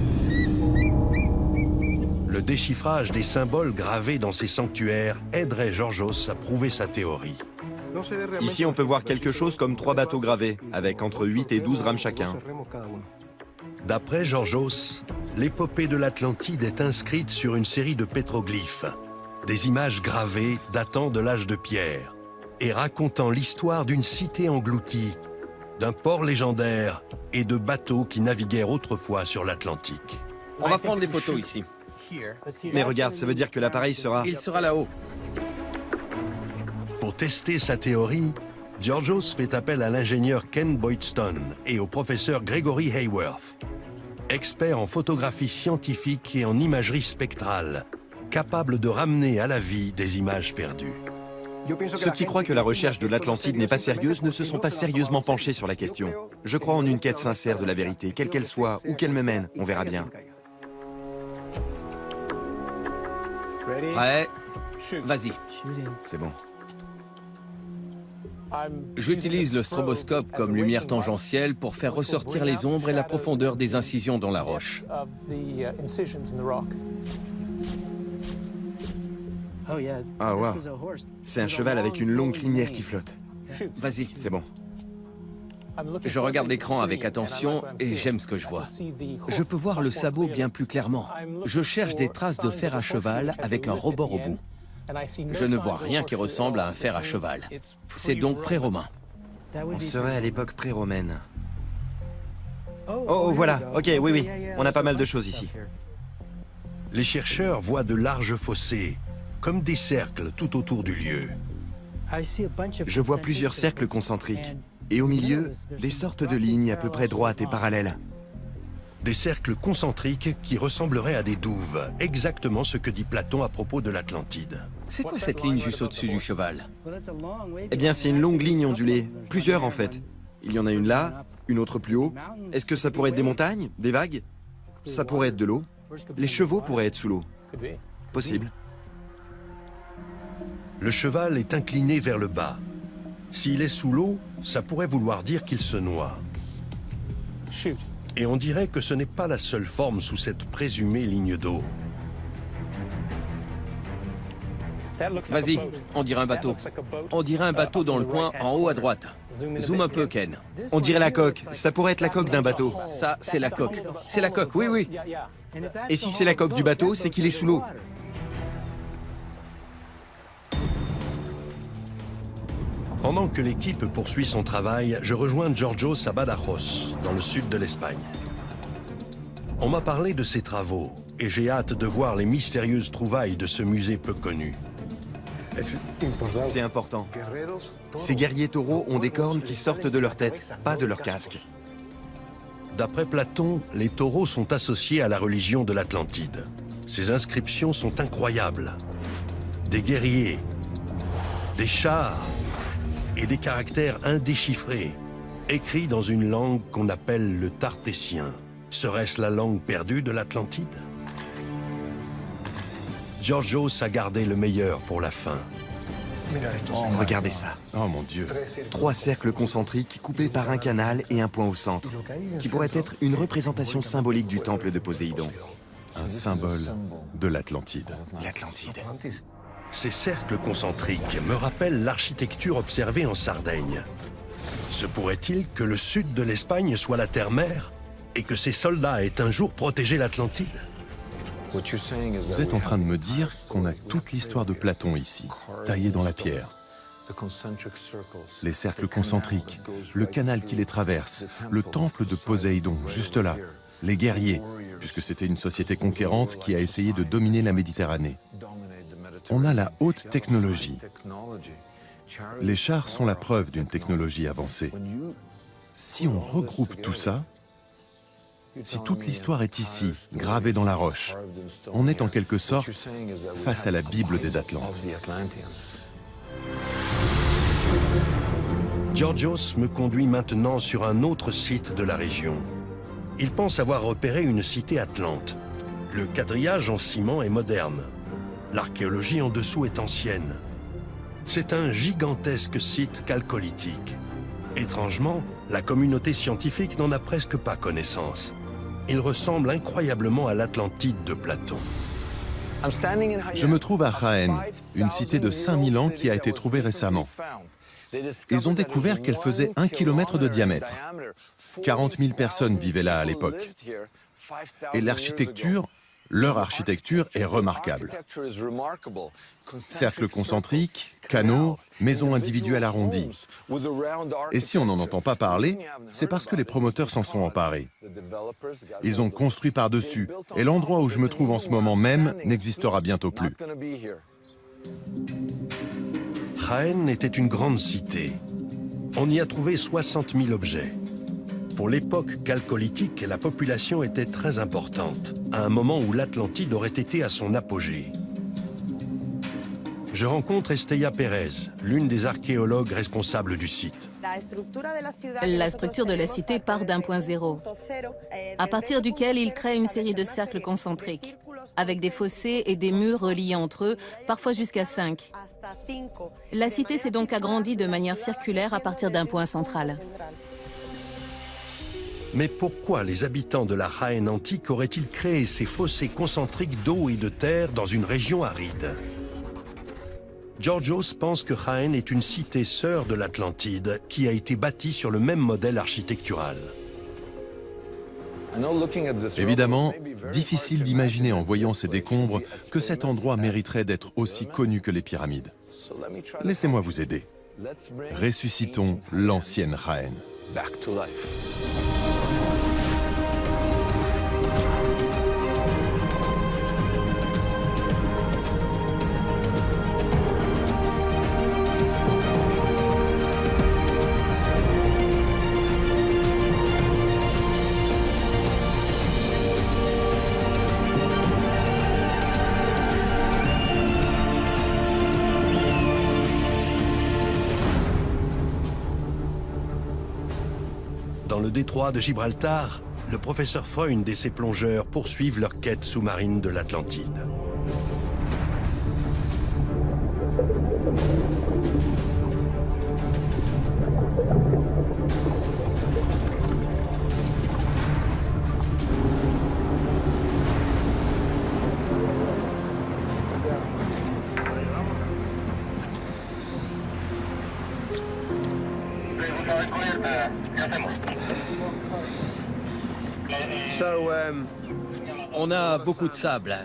Le déchiffrage des symboles gravés dans ces sanctuaires aiderait Georgios à prouver sa théorie. Ici, on peut voir quelque chose comme 3 bateaux gravés, avec entre 8 et 12 rames chacun. D'après Georgios, l'épopée de l'Atlantide est inscrite sur une série de pétroglyphes, des images gravées datant de l'âge de pierre et racontant l'histoire d'une cité engloutie, d'un port légendaire et de bateaux qui naviguèrent autrefois sur l'Atlantique. On va prendre les photos ici. Mais regarde, ça veut dire que l'appareil sera... Il sera là-haut. Pour tester sa théorie, Georgios fait appel à l'ingénieur Ken Boydston et au professeur Gregory Hayworth, experts en photographie scientifique et en imagerie spectrale, capables de ramener à la vie des images perdues. Ceux qui croient que la recherche de l'Atlantide n'est pas sérieuse ne se sont pas sérieusement penchés sur la question. Je crois en une quête sincère de la vérité, quelle qu'elle soit, où qu'elle me mène, on verra bien. Prêt? Vas-y. C'est bon. J'utilise le stroboscope comme lumière tangentielle pour faire ressortir les ombres et la profondeur des incisions dans la roche. Ah wow. C'est un cheval avec une longue crinière qui flotte. Vas-y. C'est bon. Je regarde l'écran avec attention et j'aime ce que je vois. Je peux voir le sabot bien plus clairement. Je cherche des traces de fer à cheval avec un rebord au bout. Je ne vois rien qui ressemble à un fer à cheval. C'est donc pré-romain. On serait à l'époque pré-romaine. Oh, voilà. Ok, oui. On a pas mal de choses ici. Les chercheurs voient de larges fossés, comme des cercles tout autour du lieu. Je vois plusieurs cercles concentriques. Et au milieu, des sortes de lignes à peu près droites et parallèles. Des cercles concentriques qui ressembleraient à des douves, exactement ce que dit Platon à propos de l'Atlantide. C'est quoi cette ligne juste au-dessus du cheval? Eh bien, c'est une longue ligne ondulée. Plusieurs, en fait. Il y en a une là, une autre plus haut. Est-ce que ça pourrait être des montagnes, des vagues? Ça pourrait être de l'eau. Les chevaux pourraient être sous l'eau. Possible. Le cheval est incliné vers le bas. S'il est sous l'eau, ça pourrait vouloir dire qu'il se noie. Et on dirait que ce n'est pas la seule forme sous cette présumée ligne d'eau. Vas-y, on dirait un bateau. On dirait un bateau dans le coin, en haut à droite. Zoom un peu, Ken. On dirait la coque. Ça pourrait être la coque d'un bateau. Ça, c'est la coque. C'est la coque, oui. Et si c'est la coque du bateau, c'est qu'il est sous l'eau. Pendant que l'équipe poursuit son travail, je rejoins Georgios à Badajoz, dans le sud de l'Espagne. On m'a parlé de ses travaux, et j'ai hâte de voir les mystérieuses trouvailles de ce musée peu connu. C'est important. Ces guerriers taureaux ont des cornes qui sortent de leur tête, pas de leur casque. D'après Platon, les taureaux sont associés à la religion de l'Atlantide. Ces inscriptions sont incroyables. Des guerriers, des chars, et des caractères indéchiffrés, écrits dans une langue qu'on appelle le tartessien. Serait-ce la langue perdue de l'Atlantide? Georgios a gardé le meilleur pour la fin. Regardez ça. Oh mon Dieu. 3 cercles concentriques coupés par un canal et un point au centre, qui pourrait être une représentation symbolique du temple de Poséidon. Un symbole de l'Atlantide. L'Atlantide. Ces cercles concentriques me rappellent l'architecture observée en Sardaigne. Se pourrait-il que le sud de l'Espagne soit la terre-mère et que ces soldats aient un jour protégé l'Atlantide? Vous êtes en train de me dire qu'on a toute l'histoire de Platon ici, taillée dans la pierre. Les cercles concentriques, le canal qui les traverse, le temple de Poséidon, juste là, les guerriers, puisque c'était une société conquérante qui a essayé de dominer la Méditerranée. On a la haute technologie. Les chars sont la preuve d'une technologie avancée. Si on regroupe tout ça, si toute l'histoire est ici, gravée dans la roche, on est en quelque sorte face à la Bible des Atlantes. Georgios me conduit maintenant sur un autre site de la région. Il pense avoir repéré une cité atlante. Le quadrillage en ciment est moderne. L'archéologie en dessous est ancienne. C'est un gigantesque site chalcolithique. Étrangement, la communauté scientifique n'en a presque pas connaissance. Il ressemble incroyablement à l'Atlantide de Platon. Je me trouve à Jaén, une cité de 5000 ans qui a été trouvée récemment. Ils ont découvert qu'elle faisait 1 km de diamètre. 40 000 personnes vivaient là à l'époque. Et l'architecture, leur architecture est remarquable. Cercles concentriques, canaux, maisons individuelles arrondies. Et si on n'en entend pas parler, c'est parce que les promoteurs s'en sont emparés. Ils ont construit par-dessus, et l'endroit où je me trouve en ce moment même n'existera bientôt plus. Jaén était une grande cité. On y a trouvé 60 000 objets. Pour l'époque chalcolithique, la population était très importante, à un moment où l'Atlantide aurait été à son apogée. je rencontre Estella Pérez, l'une des archéologues responsables du site. La structure de la cité part d'un point zéro, à partir duquel il crée une série de cercles concentriques, avec des fossés et des murs reliés entre eux, parfois jusqu'à 5. La cité s'est donc agrandie de manière circulaire à partir d'un point central. Mais pourquoi les habitants de la Jaén antique auraient-ils créé ces fossés concentriques d'eau et de terre dans une région aride? Georgios pense que Jaén est une cité sœur de l'Atlantide qui a été bâtie sur le même modèle architectural. Évidemment, difficile d'imaginer en voyant ces décombres que cet endroit mériterait d'être aussi connu que les pyramides. Laissez-moi vous aider. Ressuscitons l'ancienne Jaén. Dans le détroit de Gibraltar, le professeur Freund et ses plongeurs poursuivent leur quête sous-marine de l'Atlantide. On a beaucoup de sable.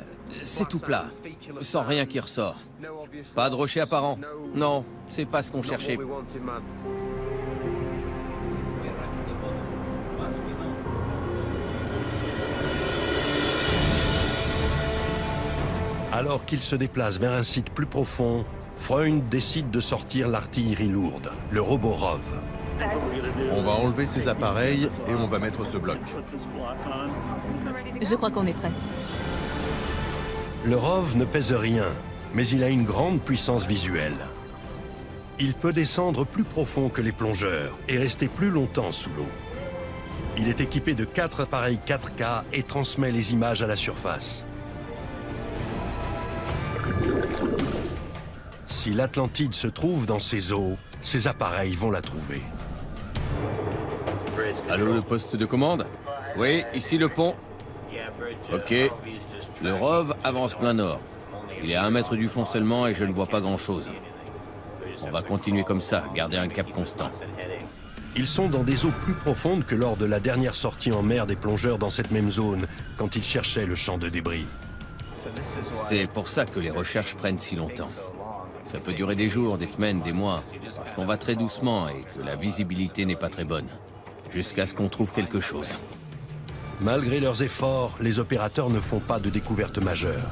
C'est tout plat, sans rien qui ressort. Pas de rocher apparent. Non, c'est pas ce qu'on cherchait. Alors qu'ils se déplacent vers un site plus profond, Freund décide de sortir l'artillerie lourde, le robot ROV. On va enlever ces appareils et on va mettre ce bloc. Je crois qu'on est prêt. Le ROV ne pèse rien, mais il a une grande puissance visuelle. Il peut descendre plus profond que les plongeurs et rester plus longtemps sous l'eau. Il est équipé de 4 appareils 4K et transmet les images à la surface. Si l'Atlantide se trouve dans ces eaux, ces appareils vont la trouver. Allô, le poste de commande? Oui, ici le pont. Ok. Le ROV avance plein nord. Il est à 1 mètre du fond seulement et je ne vois pas grand-chose. On va continuer comme ça, garder un cap constant. Ils sont dans des eaux plus profondes que lors de la dernière sortie en mer des plongeurs dans cette même zone, quand ils cherchaient le champ de débris. C'est pour ça que les recherches prennent si longtemps. Ça peut durer des jours, des semaines, des mois, parce qu'on va très doucement et que la visibilité n'est pas très bonne. Jusqu'à ce qu'on trouve quelque chose. Malgré leurs efforts, les opérateurs ne font pas de découverte majeure.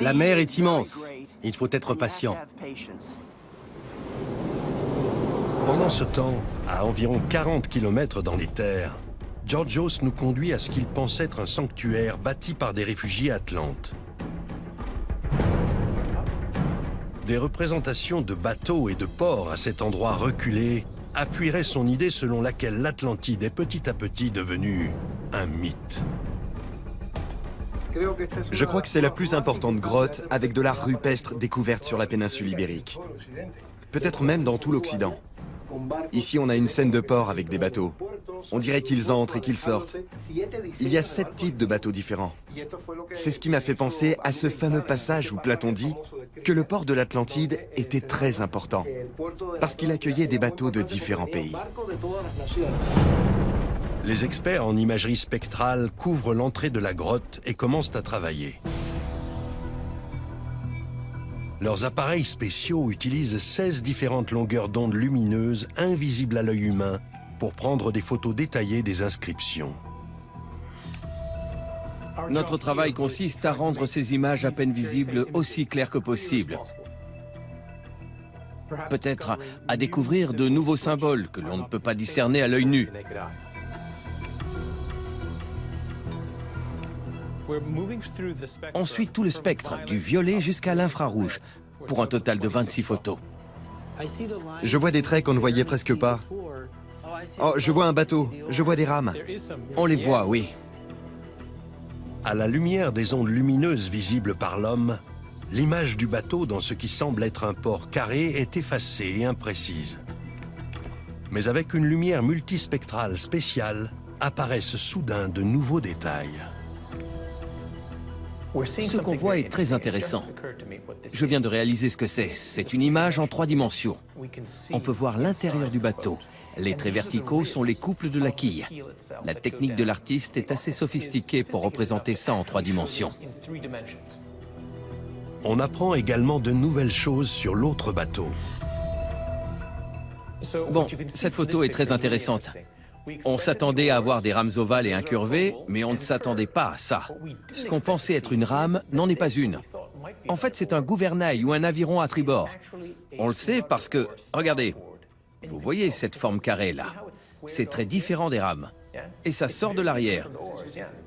La mer est immense. Il faut être patient. Pendant ce temps, à environ 40 km dans les terres, Georgios nous conduit à ce qu'il pense être un sanctuaire bâti par des réfugiés atlantes. Des représentations de bateaux et de ports à cet endroit reculé appuieraient son idée selon laquelle l'Atlantide est petit à petit devenue un mythe. Je crois que c'est la plus importante grotte avec de l'art rupestre découverte sur la péninsule ibérique. Peut-être même dans tout l'Occident. Ici, on a une scène de port avec des bateaux. On dirait qu'ils entrent et qu'ils sortent. Il y a 7 types de bateaux différents. C'est ce qui m'a fait penser à ce fameux passage où Platon dit que le port de l'Atlantide était très important, parce qu'il accueillait des bateaux de différents pays. Les experts en imagerie spectrale couvrent l'entrée de la grotte et commencent à travailler. Leurs appareils spéciaux utilisent 16 différentes longueurs d'onde lumineuses invisibles à l'œil humain pour prendre des photos détaillées des inscriptions. Notre travail consiste à rendre ces images à peine visibles aussi claires que possible. Peut-être à découvrir de nouveaux symboles que l'on ne peut pas discerner à l'œil nu. On suit tout le spectre, du violet jusqu'à l'infrarouge, pour un total de 26 photos. Je vois des traits qu'on ne voyait presque pas. Oh, je vois un bateau, je vois des rames. On les voit, oui. À la lumière des ondes lumineuses visibles par l'homme, l'image du bateau dans ce qui semble être un port carré est effacée et imprécise. Mais avec une lumière multispectrale spéciale, apparaissent soudain de nouveaux détails. Ce qu'on voit est très intéressant. Je viens de réaliser ce que c'est. C'est une image en 3 dimensions. On peut voir l'intérieur du bateau. Les traits verticaux sont les couples de la quille. La technique de l'artiste est assez sophistiquée pour représenter ça en 3 dimensions. On apprend également de nouvelles choses sur l'autre bateau. Bon, cette photo est très intéressante. On s'attendait à avoir des rames ovales et incurvées, mais on ne s'attendait pas à ça. Ce qu'on pensait être une rame n'en est pas une. En fait, c'est un gouvernail ou un aviron à tribord. On le sait parce que, regardez, vous voyez cette forme carrée là? C'est très différent des rames. Et ça sort de l'arrière.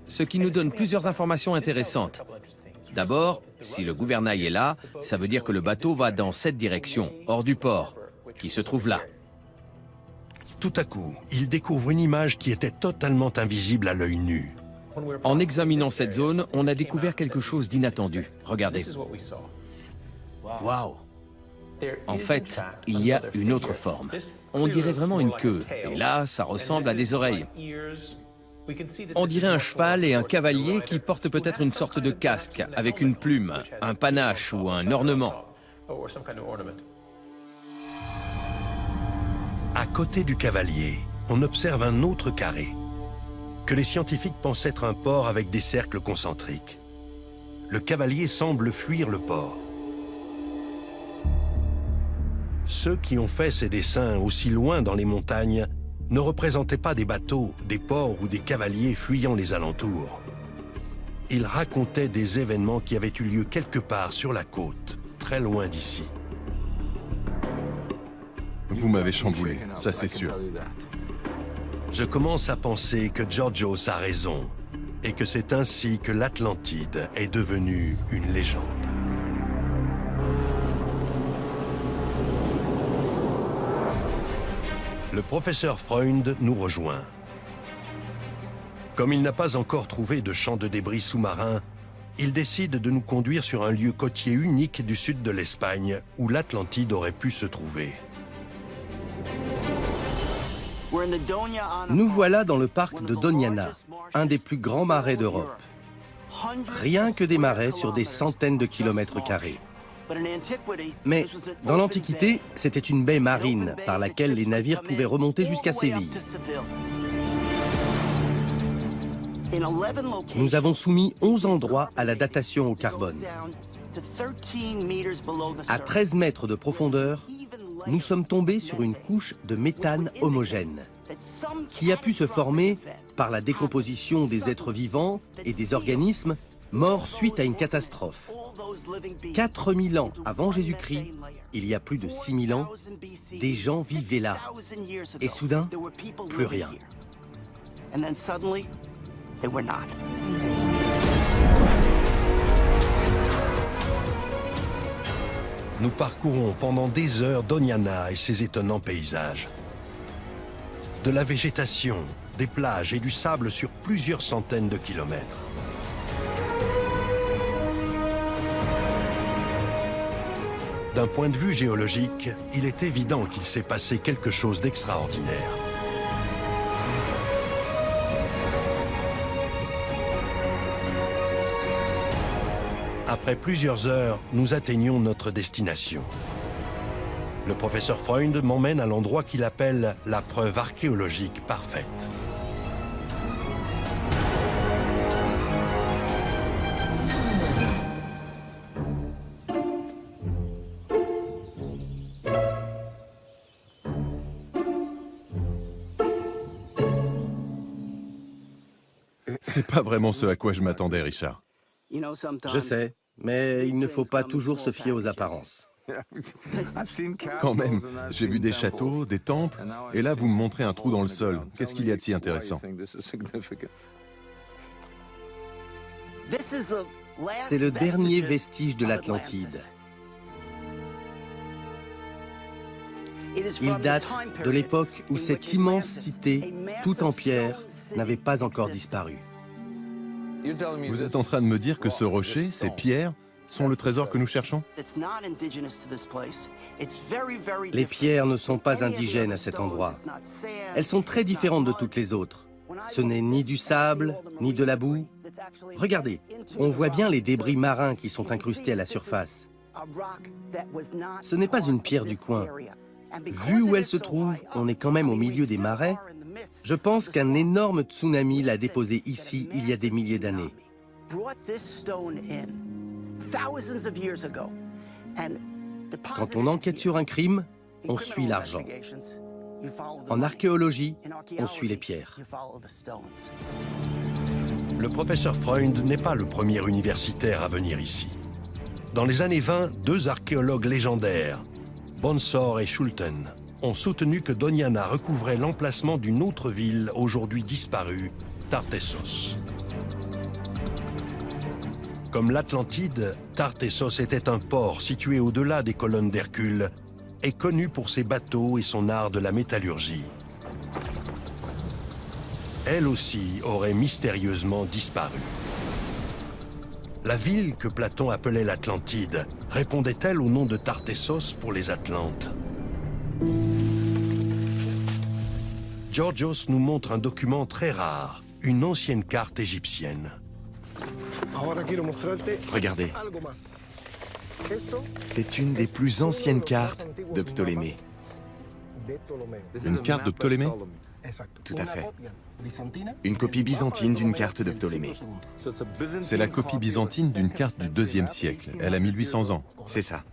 Ce qui nous donne plusieurs informations intéressantes. D'abord, si le gouvernail est là, ça veut dire que le bateau va dans cette direction, hors du port, qui se trouve là. Tout à coup, il découvre une image qui était totalement invisible à l'œil nu. En examinant cette zone, on a découvert quelque chose d'inattendu. Regardez. Waouh! En fait, il y a une autre forme. On dirait vraiment une queue, et là, ça ressemble à des oreilles. On dirait un cheval et un cavalier qui portent peut-être une sorte de casque, avec une plume, un panache ou un ornement. À côté du cavalier, on observe un autre carré, que les scientifiques pensent être un port avec des cercles concentriques. Le cavalier semble fuir le port. Ceux qui ont fait ces dessins aussi loin dans les montagnes ne représentaient pas des bateaux, des ports ou des cavaliers fuyant les alentours. Ils racontaient des événements qui avaient eu lieu quelque part sur la côte, très loin d'ici. Vous m'avez chamboulé, ça c'est sûr. Je commence à penser que Georgios a raison et que c'est ainsi que l'Atlantide est devenue une légende. Le professeur Freund nous rejoint. Comme il n'a pas encore trouvé de champ de débris sous-marin, il décide de nous conduire sur un lieu côtier unique du sud de l'Espagne où l'Atlantide aurait pu se trouver. Nous voilà dans le parc de Doñana, un des plus grands marais d'Europe. Rien que des marais sur des centaines de kilomètres carrés. Mais dans l'Antiquité, c'était une baie marine par laquelle les navires pouvaient remonter jusqu'à Séville. Nous avons soumis 11 endroits à la datation au carbone. À 13 mètres de profondeur, nous sommes tombés sur une couche de méthane homogène qui a pu se former par la décomposition des êtres vivants et des organismes morts suite à une catastrophe. 4000 ans avant Jésus-Christ, il y a plus de 6000 ans, des gens vivaient là. Et soudain, plus rien. Nous parcourons pendant des heures Doñana et ses étonnants paysages. De la végétation, des plages et du sable sur plusieurs centaines de kilomètres. D'un point de vue géologique, il est évident qu'il s'est passé quelque chose d'extraordinaire. Après plusieurs heures, nous atteignons notre destination. Le professeur Freund m'emmène à l'endroit qu'il appelle la preuve archéologique parfaite. C'est pas vraiment ce à quoi je m'attendais, Richard. Je sais, mais il ne faut pas toujours se fier aux apparences. Quand même, j'ai vu des châteaux, des temples, et là vous me montrez un trou dans le sol. Qu'est-ce qu'il y a de si intéressant? C'est le dernier vestige de l'Atlantide. Il date de l'époque où cette immense cité, toute en pierre, n'avait pas encore disparu. Vous êtes en train de me dire que ce rocher, ces pierres, sont le trésor que nous cherchons? Les pierres ne sont pas indigènes à cet endroit. Elles sont très différentes de toutes les autres. Ce n'est ni du sable, ni de la boue. Regardez, on voit bien les débris marins qui sont incrustés à la surface. Ce n'est pas une pierre du coin. Vu où elle se trouve, on est quand même au milieu des marais. Je pense qu'un énorme tsunami l'a déposée ici il y a des milliers d'années. Quand on enquête sur un crime, on suit l'argent. En archéologie, on suit les pierres. Le professeur Freund n'est pas le premier universitaire à venir ici. Dans les années 20, deux archéologues légendaires, Bonsor et Schulten, ont soutenu que Doñana recouvrait l'emplacement d'une autre ville aujourd'hui disparue, Tartessos. Comme l'Atlantide, Tartessos était un port situé au-delà des colonnes d'Hercule et connu pour ses bateaux et son art de la métallurgie. Elle aussi aurait mystérieusement disparu. La ville que Platon appelait l'Atlantide répondait-elle au nom de Tartessos pour les Atlantes? Georgios nous montre un document très rare, une ancienne carte égyptienne. Regardez. C'est une des plus anciennes cartes de Ptolémée. Une carte de Ptolémée? Tout à fait. Une copie byzantine d'une carte de Ptolémée. C'est la copie byzantine d'une carte du IIe siècle. Elle a 1800 ans. C'est ça.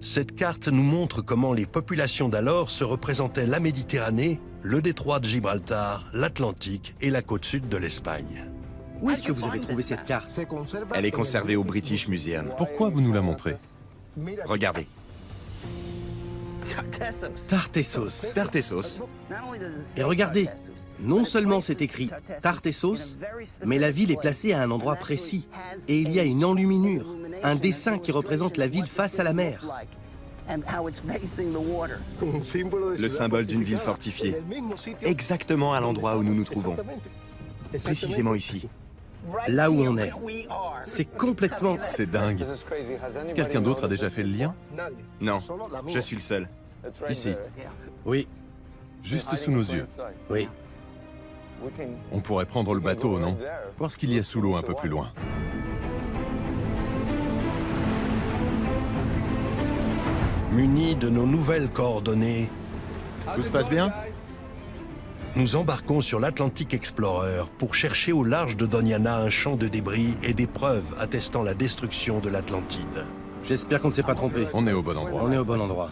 Cette carte nous montre comment les populations d'alors se représentaient la Méditerranée, le détroit de Gibraltar, l'Atlantique et la côte sud de l'Espagne. Où est-ce que vous avez trouvé cette carte? Elle est conservée au British Museum. Pourquoi vous nous la montrez? Regardez. Tartessos. Tartessos. Et regardez, non seulement c'est écrit Tartessos, mais la ville est placée à un endroit précis. Et il y a une enluminure, un dessin qui représente la ville face à la mer. Le symbole d'une ville fortifiée. Exactement à l'endroit où nous nous trouvons. Précisément ici. Là où on est. C'est complètement... C'est dingue. Quelqu'un d'autre a déjà fait le lien? Non, je suis le seul. Ici. Oui, Juste sous nos yeux. oui. On pourrait prendre le bateau, non? Voir ce qu'il y a sous l'eau un peu plus loin. Munis de nos nouvelles coordonnées, Tout se passe bien? nous embarquons sur l'Atlantic Explorer pour chercher au large de Doñana un champ de débris et des preuves attestant la destruction de l'Atlantide. J'espère qu'on ne s'est pas trompé. On est au bon endroit. On est au bon endroit.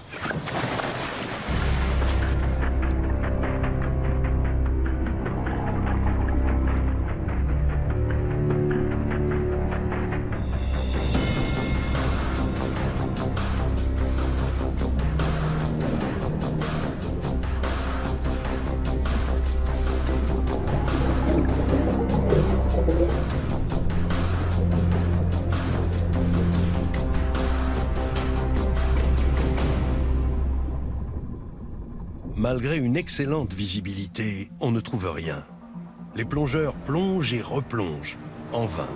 Malgré une excellente visibilité, on ne trouve rien. Les plongeurs plongent et replongent, en vain.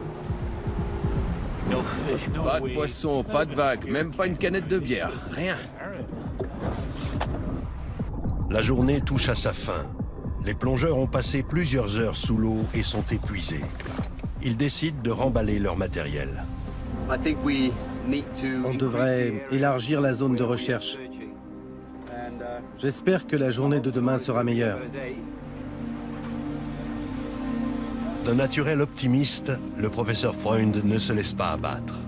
Pas de poisson, pas de vagues, même pas une canette de bière, rien. La journée touche à sa fin. Les plongeurs ont passé plusieurs heures sous l'eau et sont épuisés. Ils décident de remballer leur matériel. On devrait élargir la zone de recherche. J'espère que la journée de demain sera meilleure. D'un naturel optimiste, le professeur Freund ne se laisse pas abattre.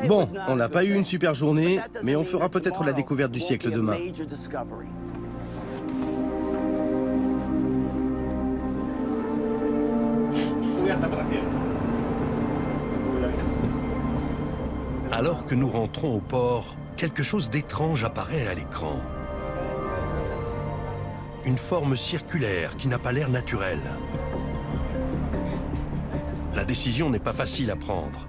Bon, on n'a pas eu une super journée, mais on fera peut-être la découverte du siècle demain. Alors que nous rentrons au port, quelque chose d'étrange apparaît à l'écran. Une forme circulaire qui n'a pas l'air naturelle. La décision n'est pas facile à prendre.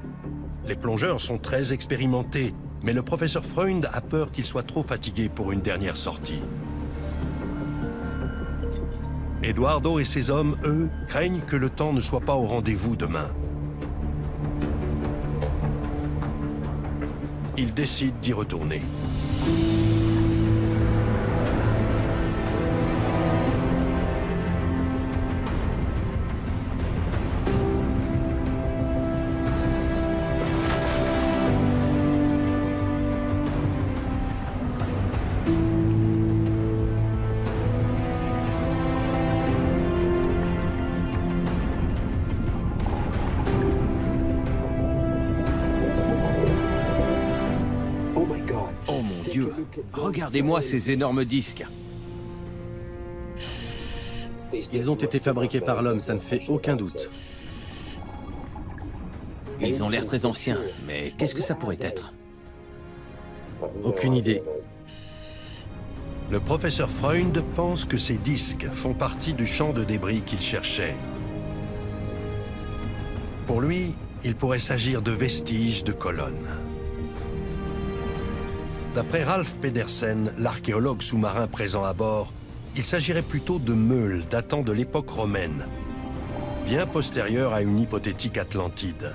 Les plongeurs sont très expérimentés, mais le professeur Freund a peur qu'ils soient trop fatigués pour une dernière sortie. Eduardo et ses hommes, eux, craignent que le temps ne soit pas au rendez-vous demain. Ils décident d'y retourner. Regardez-moi ces énormes disques. Ils ont été fabriqués par l'homme, ça ne fait aucun doute. Ils ont l'air très anciens, mais qu'est-ce que ça pourrait être? Aucune idée. Le professeur Freund pense que ces disques font partie du champ de débris qu'il cherchait. Pour lui, il pourrait s'agir de vestiges de colonnes. D'après Ralph Pedersen, l'archéologue sous-marin présent à bord, il s'agirait plutôt de meules datant de l'époque romaine, bien postérieure à une hypothétique Atlantide.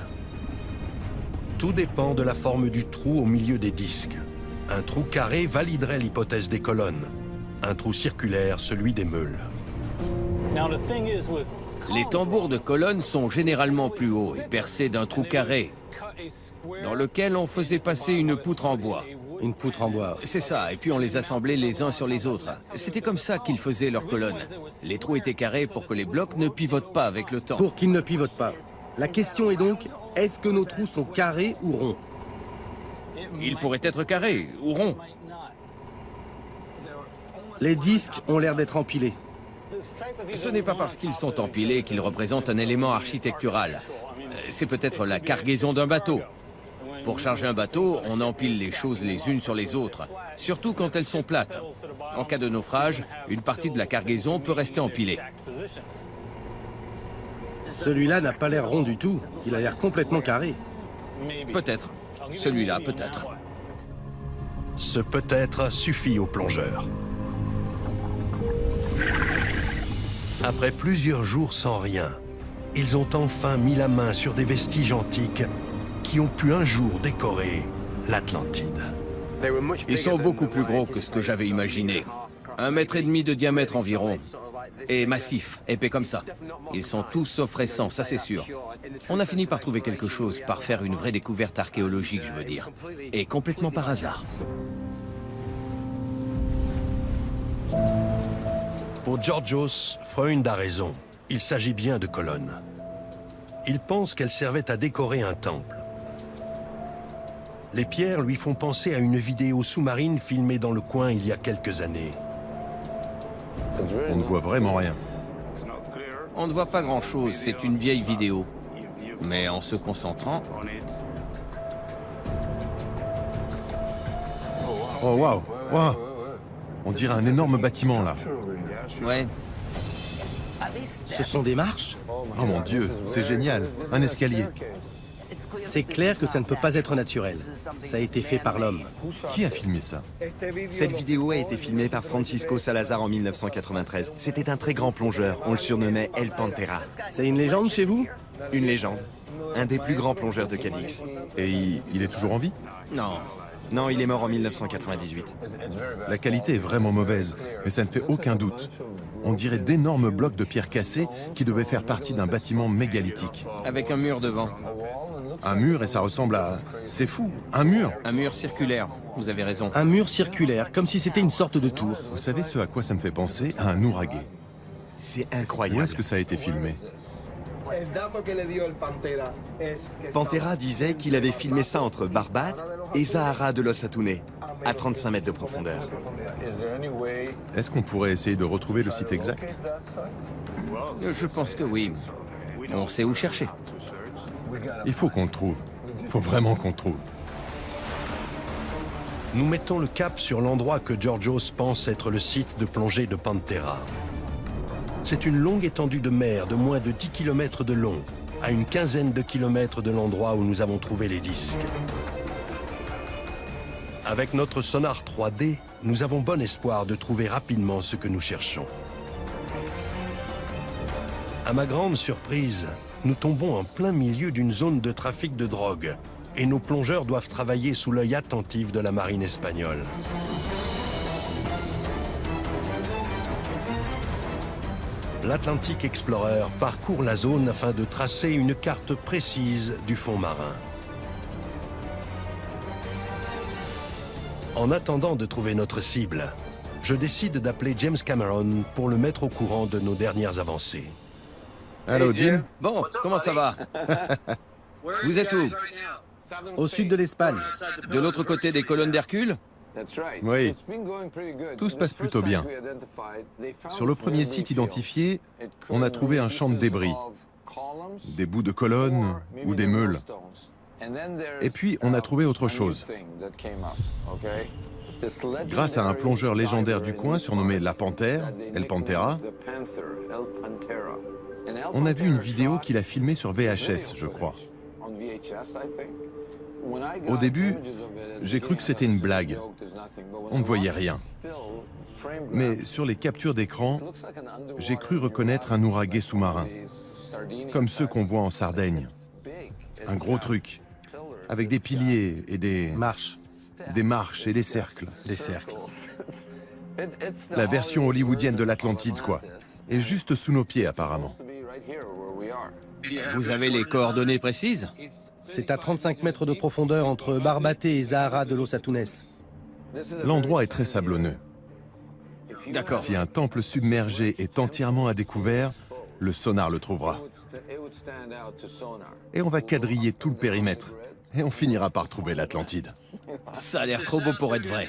Tout dépend de la forme du trou au milieu des disques. Un trou carré validerait l'hypothèse des colonnes, un trou circulaire celui des meules. Les tambours de colonnes sont généralement plus hauts et percés d'un trou carré, dans lequel on faisait passer une poutre en bois. Une poutre en bois. C'est ça, et puis on les assemblait les uns sur les autres. C'était comme ça qu'ils faisaient leurs colonnes. Les trous étaient carrés pour que les blocs ne pivotent pas avec le temps. Pour qu'ils ne pivotent pas. La question est donc, est-ce que nos trous sont carrés ou ronds? Ils pourraient être carrés ou ronds. Les disques ont l'air d'être empilés. Ce n'est pas parce qu'ils sont empilés qu'ils représentent un élément architectural. C'est peut-être la cargaison d'un bateau. Pour charger un bateau, on empile les choses les unes sur les autres, surtout quand elles sont plates. En cas de naufrage, une partie de la cargaison peut rester empilée. Celui-là n'a pas l'air rond du tout. Il a l'air complètement carré. Peut-être. Celui-là, peut-être. Ce peut-être suffit aux plongeurs. Après plusieurs jours sans rien, ils ont enfin mis la main sur des vestiges antiques qui ont pu un jour décorer l'Atlantide. Ils sont beaucoup plus gros que ce que j'avais imaginé. 1,5 mètre de diamètre environ. Et massifs, épais comme ça. Ils sont tous sauf récents, ça c'est sûr. On a fini par trouver quelque chose, par faire une vraie découverte archéologique, je veux dire. Et complètement par hasard. Pour Georgios, Freund a raison. Il s'agit bien de colonnes. Il pense qu'elles servaient à décorer un temple. Les pierres lui font penser à une vidéo sous-marine filmée dans le coin il y a quelques années. On ne voit vraiment rien. On ne voit pas grand-chose, c'est une vieille vidéo. Mais en se concentrant... Oh waouh, waouh! On dirait un énorme bâtiment là. Ouais. Ce sont des marches? Oh mon Dieu, c'est génial. Un escalier. C'est clair que ça ne peut pas être naturel. Ça a été fait par l'homme. Qui a filmé ça? Cette vidéo a été filmée par Francisco Salazar en 1993. C'était un très grand plongeur. On le surnommait El Pantera. C'est une légende chez vous? Une légende. Un des plus grands plongeurs de Cadix. Et il est toujours en vie? Non. Non, il est mort en 1998. La qualité est vraiment mauvaise, mais ça ne fait aucun doute. On dirait d'énormes blocs de pierre cassés qui devaient faire partie d'un bâtiment mégalithique. Avec un mur devant. Un mur et ça ressemble à... C'est fou, un mur! Un mur circulaire, vous avez raison. Un mur circulaire, comme si c'était une sorte de tour. Vous savez ce à quoi ça me fait penser? À un ouragan. C'est Où incroyable. est-ce que ça a été filmé? Pantera disait qu'il avait filmé ça entre Barbate et Zahara de Los Atunes, à 35 mètres de profondeur. Est-ce qu'on pourrait essayer de retrouver le site exact? Je pense que oui. On sait où chercher. Il faut qu'on le trouve. Il faut vraiment qu'on le trouve. Nous mettons le cap sur l'endroit que Georgios pense être le site de plongée de Pantera. C'est une longue étendue de mer de moins de 10 km de long, à une quinzaine de kilomètres de l'endroit où nous avons trouvé les disques. Avec notre sonar 3D, nous avons bon espoir de trouver rapidement ce que nous cherchons. À ma grande surprise, nous tombons en plein milieu d'une zone de trafic de drogue et nos plongeurs doivent travailler sous l'œil attentif de la marine espagnole. L'Atlantic Explorer parcourt la zone afin de tracer une carte précise du fond marin. En attendant de trouver notre cible, je décide d'appeler James Cameron pour le mettre au courant de nos dernières avancées. Allô, Jim? Bon, comment ça va? Vous êtes où? Au sud de l'Espagne. De l'autre côté des colonnes d'Hercule? Oui. Tout se passe plutôt bien. Sur le premier site identifié, on a trouvé un champ de débris, des bouts de colonnes ou des meules. Et puis, on a trouvé autre chose. Grâce à un plongeur légendaire du coin surnommé La Panthère, El Pantera, on a vu une vidéo qu'il a filmée sur VHS, je crois. Au début, j'ai cru que c'était une blague. On ne voyait rien. Mais sur les captures d'écran, j'ai cru reconnaître un ouraguet sous-marin, comme ceux qu'on voit en Sardaigne. Un gros truc, avec des piliers et des marches et des cercles. Des cercles. La version hollywoodienne de l'Atlantide, quoi. Et juste sous nos pieds, apparemment. Vous avez les coordonnées précises? C'est à 35 mètres de profondeur entre Barbate et Zahara de los Atunes. L'endroit est très sablonneux. D'accord. Si un temple submergé est entièrement à découvert, le sonar le trouvera. Et on va quadriller tout le périmètre. Et on finira par trouver l'Atlantide. Ça a l'air trop beau pour être vrai.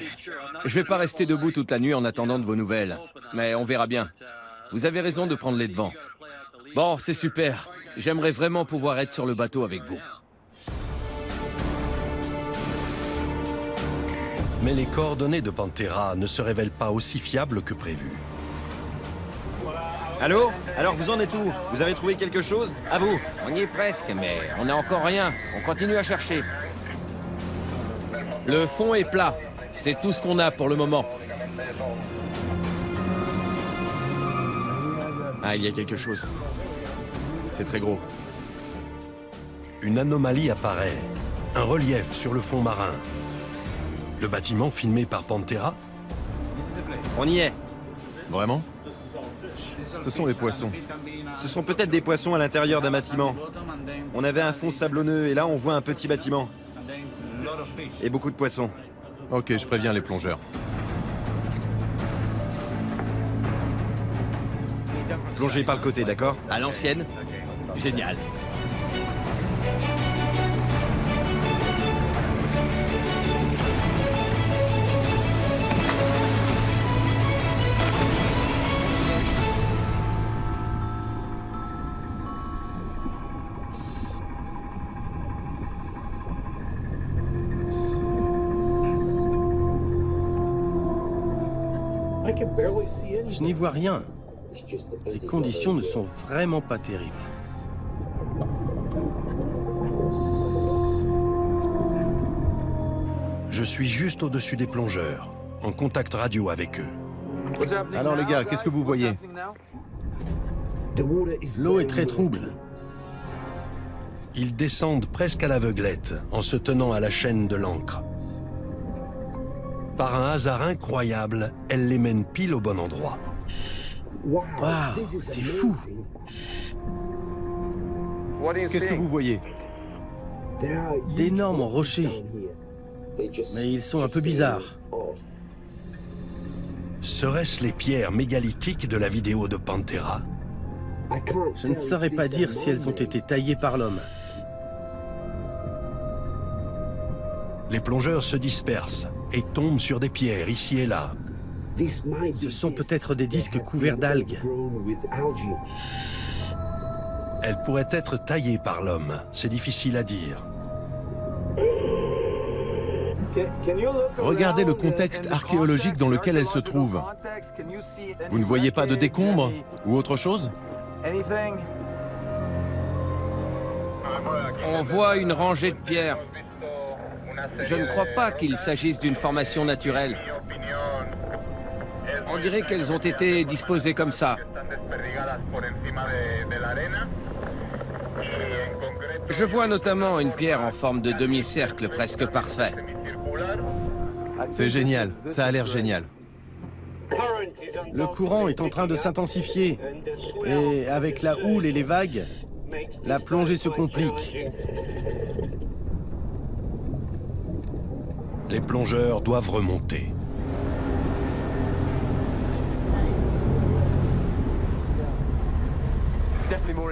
Je vais pas rester debout toute la nuit en attendant de vos nouvelles. Mais on verra bien. Vous avez raison de prendre les devants. Bon, c'est super. J'aimerais vraiment pouvoir être sur le bateau avec vous. Mais les coordonnées de Pantera ne se révèlent pas aussi fiables que prévu. Allô? Alors vous en êtes où? Vous avez trouvé quelque chose? À vous! On y est presque, mais on n'a encore rien. On continue à chercher. Le fond est plat. C'est tout ce qu'on a pour le moment. Ah, il y a quelque chose. C'est très gros. Une anomalie apparaît. Un relief sur le fond marin. Le bâtiment filmé par Pantera? On y est. Vraiment? Ce sont les poissons. Ce sont peut-être des poissons à l'intérieur d'un bâtiment. On avait un fond sablonneux et là on voit un petit bâtiment. Et beaucoup de poissons. Ok, je préviens les plongeurs. Plongez par le côté, d'accord? À l'ancienne? Génial. Je n'y vois rien. Les conditions ne sont vraiment pas terribles. Je suis juste au-dessus des plongeurs, en contact radio avec eux. Alors les gars, qu'est-ce que vous voyez? L'eau est très trouble. Ils descendent presque à l'aveuglette, en se tenant à la chaîne de l'ancre. Par un hasard incroyable, elle les mène pile au bon endroit. Waouh, c'est fou. Qu'est-ce que vous voyez? D'énormes rochers. Mais ils sont un peu bizarres. Seraient-ce les pierres mégalithiques de la vidéo de Pantera? Je ne saurais pas dire si elles ont été taillées par l'homme. Les plongeurs se dispersent et tombent sur des pierres ici et là. Ce sont peut-être des disques couverts d'algues. Elles pourraient être taillées par l'homme, c'est difficile à dire. Regardez le contexte archéologique dans lequel elles se trouvent. Vous ne voyez pas de décombres ou autre chose? On voit une rangée de pierres. Je ne crois pas qu'il s'agisse d'une formation naturelle. On dirait qu'elles ont été disposées comme ça. Je vois notamment une pierre en forme de demi-cercle presque parfait. C'est génial, ça a l'air génial. Le courant est en train de s'intensifier. Et avec la houle et les vagues, la plongée se complique. Les plongeurs doivent remonter.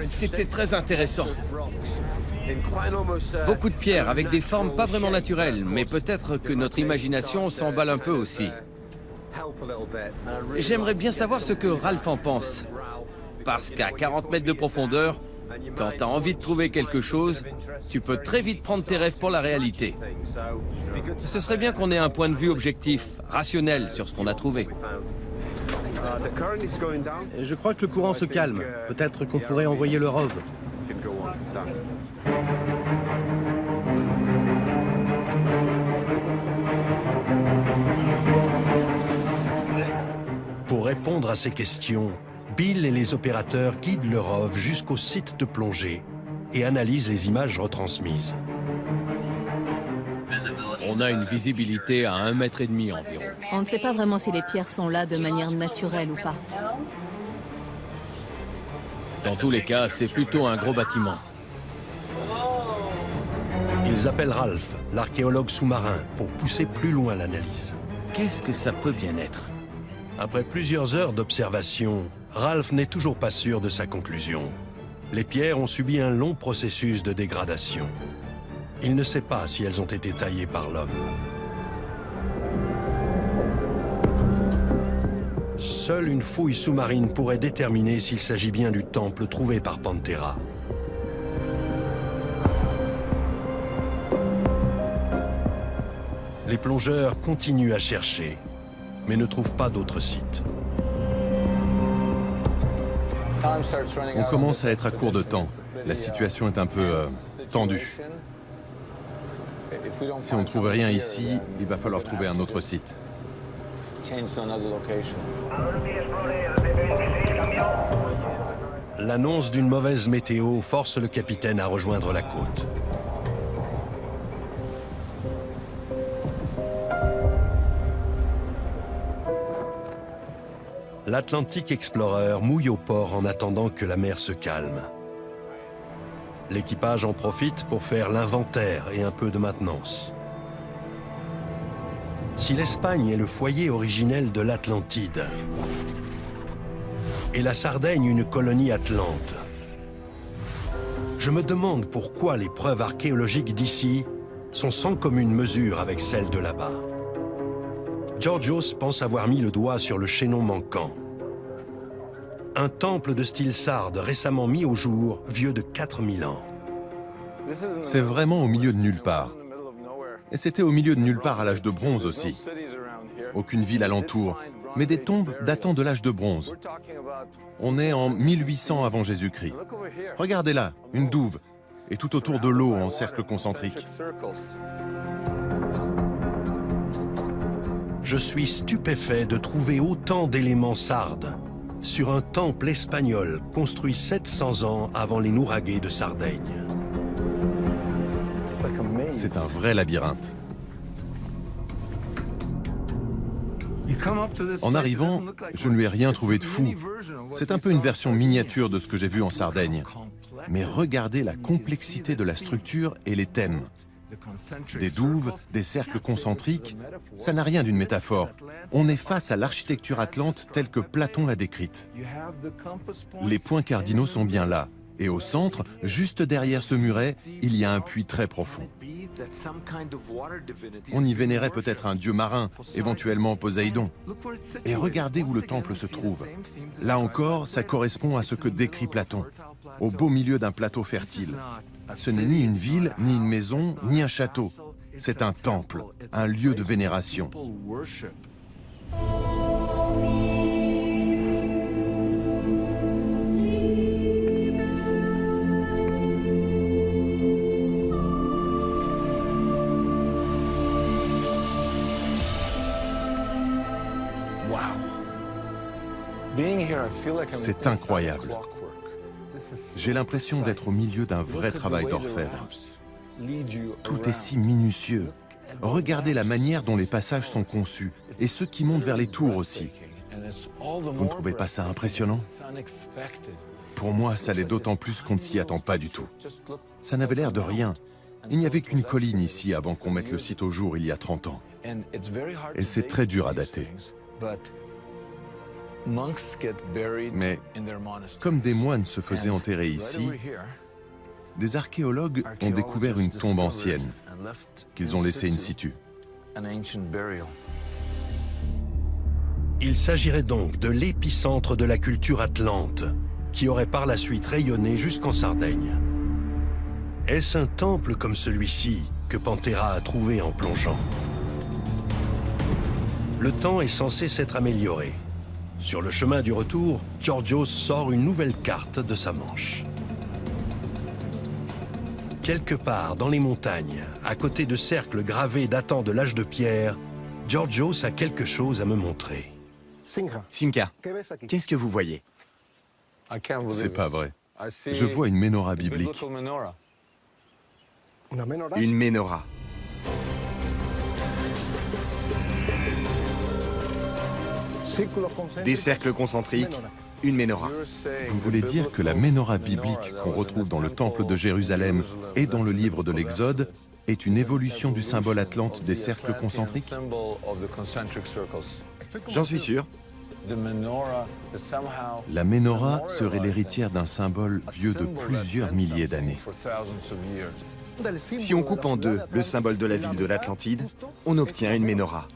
C'était très intéressant. Beaucoup de pierres avec des formes pas vraiment naturelles, mais peut-être que notre imagination s'emballe un peu aussi. J'aimerais bien savoir ce que Ralph en pense. Parce qu'à 40 mètres de profondeur, quand tu as envie de trouver quelque chose, tu peux très vite prendre tes rêves pour la réalité. Ce serait bien qu'on ait un point de vue objectif, rationnel sur ce qu'on a trouvé. Je crois que le courant se calme. Peut-être qu'on pourrait envoyer le ROV. Pour répondre à ces questions, Bill et les opérateurs guident le ROV jusqu'au site de plongée et analysent les images retransmises. On a une visibilité à 1,5 mètre environ. On ne sait pas vraiment si les pierres sont là de manière naturelle ou pas. Dans tous les cas, c'est plutôt un gros bâtiment. Ils appellent Ralph, l'archéologue sous-marin, pour pousser plus loin l'analyse. Qu'est-ce que ça peut bien être? Après plusieurs heures d'observation, Ralph n'est toujours pas sûr de sa conclusion. Les pierres ont subi un long processus de dégradation. Il ne sait pas si elles ont été taillées par l'homme. Seule une fouille sous-marine pourrait déterminer s'il s'agit bien du temple trouvé par Pantera. Les plongeurs continuent à chercher, mais ne trouvent pas d'autres sites. On commence à être à court de temps. La situation est un peu tendue. Si on ne trouve rien ici, il va falloir trouver un autre site. L'annonce d'une mauvaise météo force le capitaine à rejoindre la côte. L'Atlantic Explorer mouille au port en attendant que la mer se calme. L'équipage en profite pour faire l'inventaire et un peu de maintenance. Si l'Espagne est le foyer originel de l'Atlantide et la Sardaigne une colonie atlante, je me demande pourquoi les preuves archéologiques d'ici sont sans commune mesure avec celles de là-bas. Georgios pense avoir mis le doigt sur le chaînon manquant. Un temple de style sarde récemment mis au jour, vieux de 4000 ans. C'est vraiment au milieu de nulle part. Et c'était au milieu de nulle part à l'âge de bronze aussi. Aucune ville alentour, mais des tombes datant de l'âge de bronze. On est en 1800 avant Jésus-Christ. Regardez là, une douve, et tout autour de l'eau en cercle concentrique. Je suis stupéfait de trouver autant d'éléments sardes sur un temple espagnol construit 700 ans avant les Nouragés de Sardaigne. C'est un vrai labyrinthe. En arrivant, je ne lui ai rien trouvé de fou. C'est un peu une version miniature de ce que j'ai vu en Sardaigne. Mais regardez la complexité de la structure et les thèmes. Des douves, des cercles concentriques, ça n'a rien d'une métaphore. On est face à l'architecture atlante telle que Platon l'a décrite. Les points cardinaux sont bien là. Et au centre, juste derrière ce muret, il y a un puits très profond. On y vénérait peut-être un dieu marin, éventuellement Poséidon. Et regardez où le temple se trouve. Là encore, ça correspond à ce que décrit Platon, au beau milieu d'un plateau fertile. Ce n'est ni une ville, ni une maison, ni un château. C'est un temple, un lieu de vénération. C'est incroyable. J'ai l'impression d'être au milieu d'un vrai travail d'orfèvre. Tout est si minutieux. Regardez la manière dont les passages sont conçus, et ceux qui montent vers les tours aussi. Vous ne trouvez pas ça impressionnant? Pour moi, ça l'est d'autant plus qu'on ne s'y attend pas du tout. Ça n'avait l'air de rien. Il n'y avait qu'une colline ici avant qu'on mette le site au jour il y a 30 ans. Et c'est très dur à dater. Mais comme des moines se faisaient enterrer ici, des archéologues ont découvert une tombe ancienne qu'ils ont laissée in situ. Il s'agirait donc de l'épicentre de la culture atlante, qui aurait par la suite rayonné jusqu'en Sardaigne. Est-ce un temple comme celui-ci que Pantera a trouvé en plongeant? Le temps est censé s'être amélioré. Sur le chemin du retour, Georgios sort une nouvelle carte de sa manche. Quelque part dans les montagnes, à côté de cercles gravés datant de l'âge de pierre, Georgios a quelque chose à me montrer. Simka, qu'est-ce que vous voyez? C'est pas vrai. Je vois une menorah biblique. Une menorah. Des cercles concentriques, une menorah. Vous voulez dire que la menorah biblique qu'on retrouve dans le temple de Jérusalem et dans le livre de l'Exode est une évolution du symbole atlante des cercles concentriques? J'en suis sûr. La menorah serait l'héritière d'un symbole vieux de plusieurs milliers d'années. Si on coupe en deux le symbole de la ville de l'Atlantide, on obtient une menorah.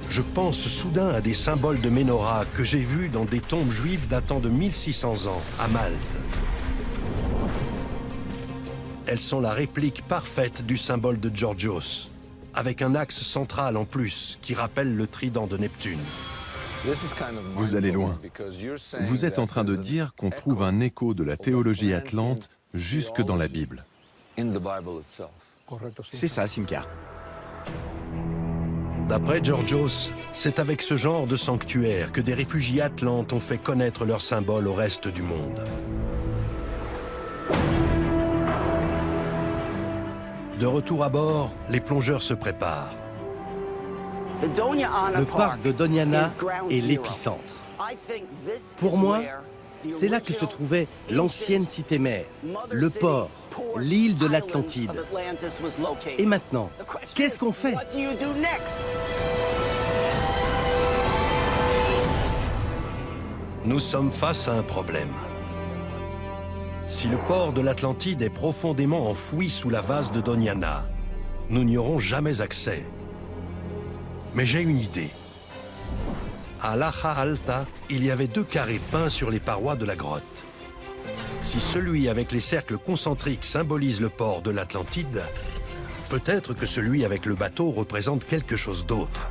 Je pense soudain à des symboles de menorah que j'ai vus dans des tombes juives datant de 1600 ans, à Malte. Elles sont la réplique parfaite du symbole de Georgios, avec un axe central en plus qui rappelle le trident de Neptune. Vous allez loin. Vous êtes en train de dire qu'on trouve un écho de la théologie atlante jusque dans la Bible. C'est ça, Simka. D'après Georgios, c'est avec ce genre de sanctuaire que des réfugiés atlantes ont fait connaître leur symbole au reste du monde. De retour à bord, les plongeurs se préparent. Le parc de Doñana est l'épicentre. Pour moi, c'est là que se trouvait l'ancienne cité-mère, le port, l'île de l'Atlantide. Et maintenant, qu'est-ce qu'on fait? Nous sommes face à un problème. Si le port de l'Atlantide est profondément enfoui sous la vase de Doñana, nous n'y aurons jamais accès. Mais j'ai une idée. À Laja Alta, il y avait 2 carrés peints sur les parois de la grotte. Si celui avec les cercles concentriques symbolise le port de l'Atlantide, peut-être que celui avec le bateau représente quelque chose d'autre.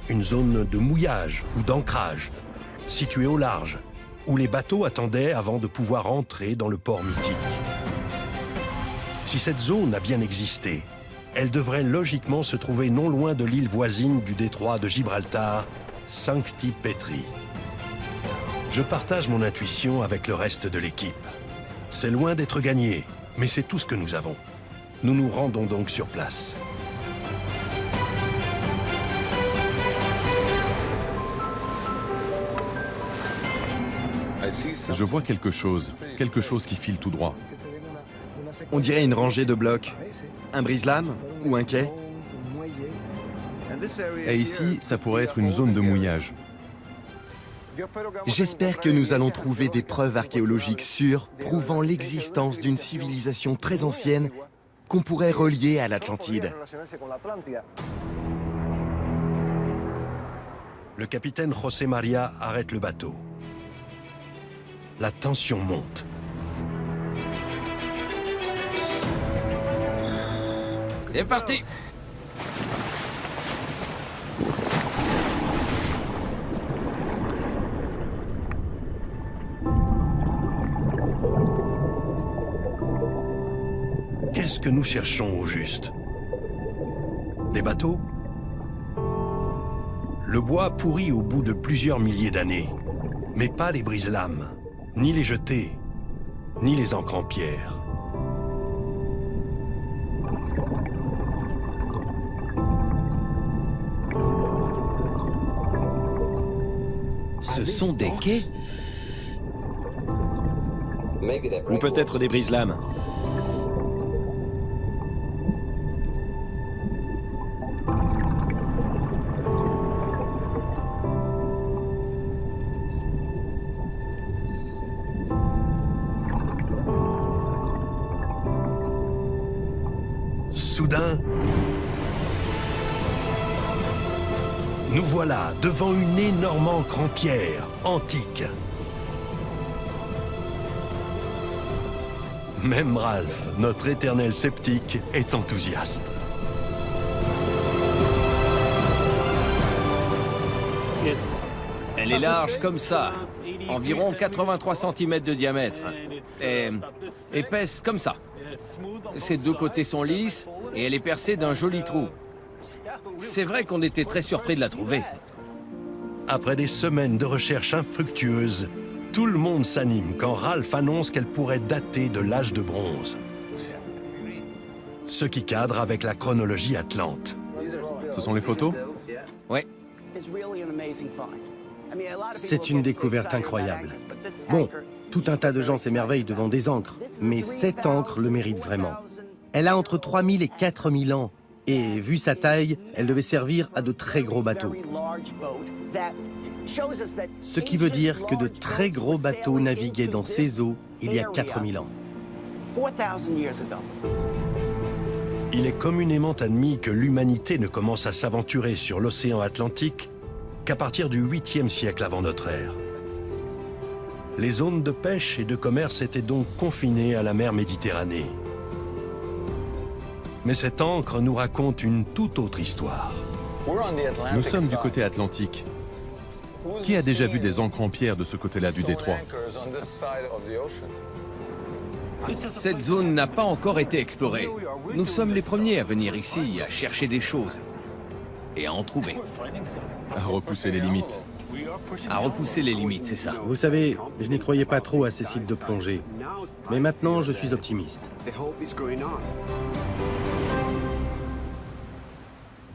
Une zone de mouillage ou d'ancrage, située au large, où les bateaux attendaient avant de pouvoir entrer dans le port mythique. Si cette zone a bien existé, elle devrait logiquement se trouver non loin de l'île voisine du détroit de Gibraltar, Sancti Petri. Je partage mon intuition avec le reste de l'équipe. C'est loin d'être gagné, mais c'est tout ce que nous avons. Nous nous rendons donc sur place. Je vois quelque chose qui file tout droit. On dirait une rangée de blocs. Un brise-lames ou un quai? Et ici, ça pourrait être une zone de mouillage. J'espère que nous allons trouver des preuves archéologiques sûres prouvant l'existence d'une civilisation très ancienne qu'on pourrait relier à l'Atlantide. Le capitaine José María arrête le bateau. La tension monte. C'est parti! Qu'est-ce que nous cherchons au juste? Des bateaux? Le bois pourrit au bout de plusieurs milliers d'années, mais pas les brise-lames, ni les jetés, ni les encres en pierre. Ce sont des quais? Ou peut-être des brise-lames. Soudain, nous voilà devant une énorme ancre en pierre, antique. Même Ralph, notre éternel sceptique, est enthousiaste. Elle est large comme ça, environ 83 cm de diamètre, et épaisse comme ça. Ses deux côtés sont lisses et elle est percée d'un joli trou. C'est vrai qu'on était très surpris de la trouver. Après des semaines de recherches infructueuses, tout le monde s'anime quand Ralph annonce qu'elle pourrait dater de l'âge de bronze. Ce qui cadre avec la chronologie atlante. Ce sont les photos? Oui. C'est une découverte incroyable. Bon, tout un tas de gens s'émerveillent devant des ancres, mais cette ancre le mérite vraiment. Elle a entre 3000 et 4000 ans, et vu sa taille, elle devait servir à de très gros bateaux. Ce qui veut dire que de très gros bateaux naviguaient dans ces eaux il y a 4000 ans. Il est communément admis que l'humanité ne commence à s'aventurer sur l'océan Atlantique qu'à partir du 8e siècle avant notre ère. Les zones de pêche et de commerce étaient donc confinées à la mer Méditerranée. Mais cette ancre nous raconte une toute autre histoire. Nous sommes du côté atlantique. Qui a déjà vu des ancres en pierre de ce côté-là du détroit? Cette zone n'a pas encore été explorée. Nous sommes les premiers à venir ici, à chercher des choses. Et à en trouver. À repousser les limites. À repousser les limites, c'est ça. Vous savez, je n'y croyais pas trop à ces sites de plongée. Mais maintenant, je suis optimiste.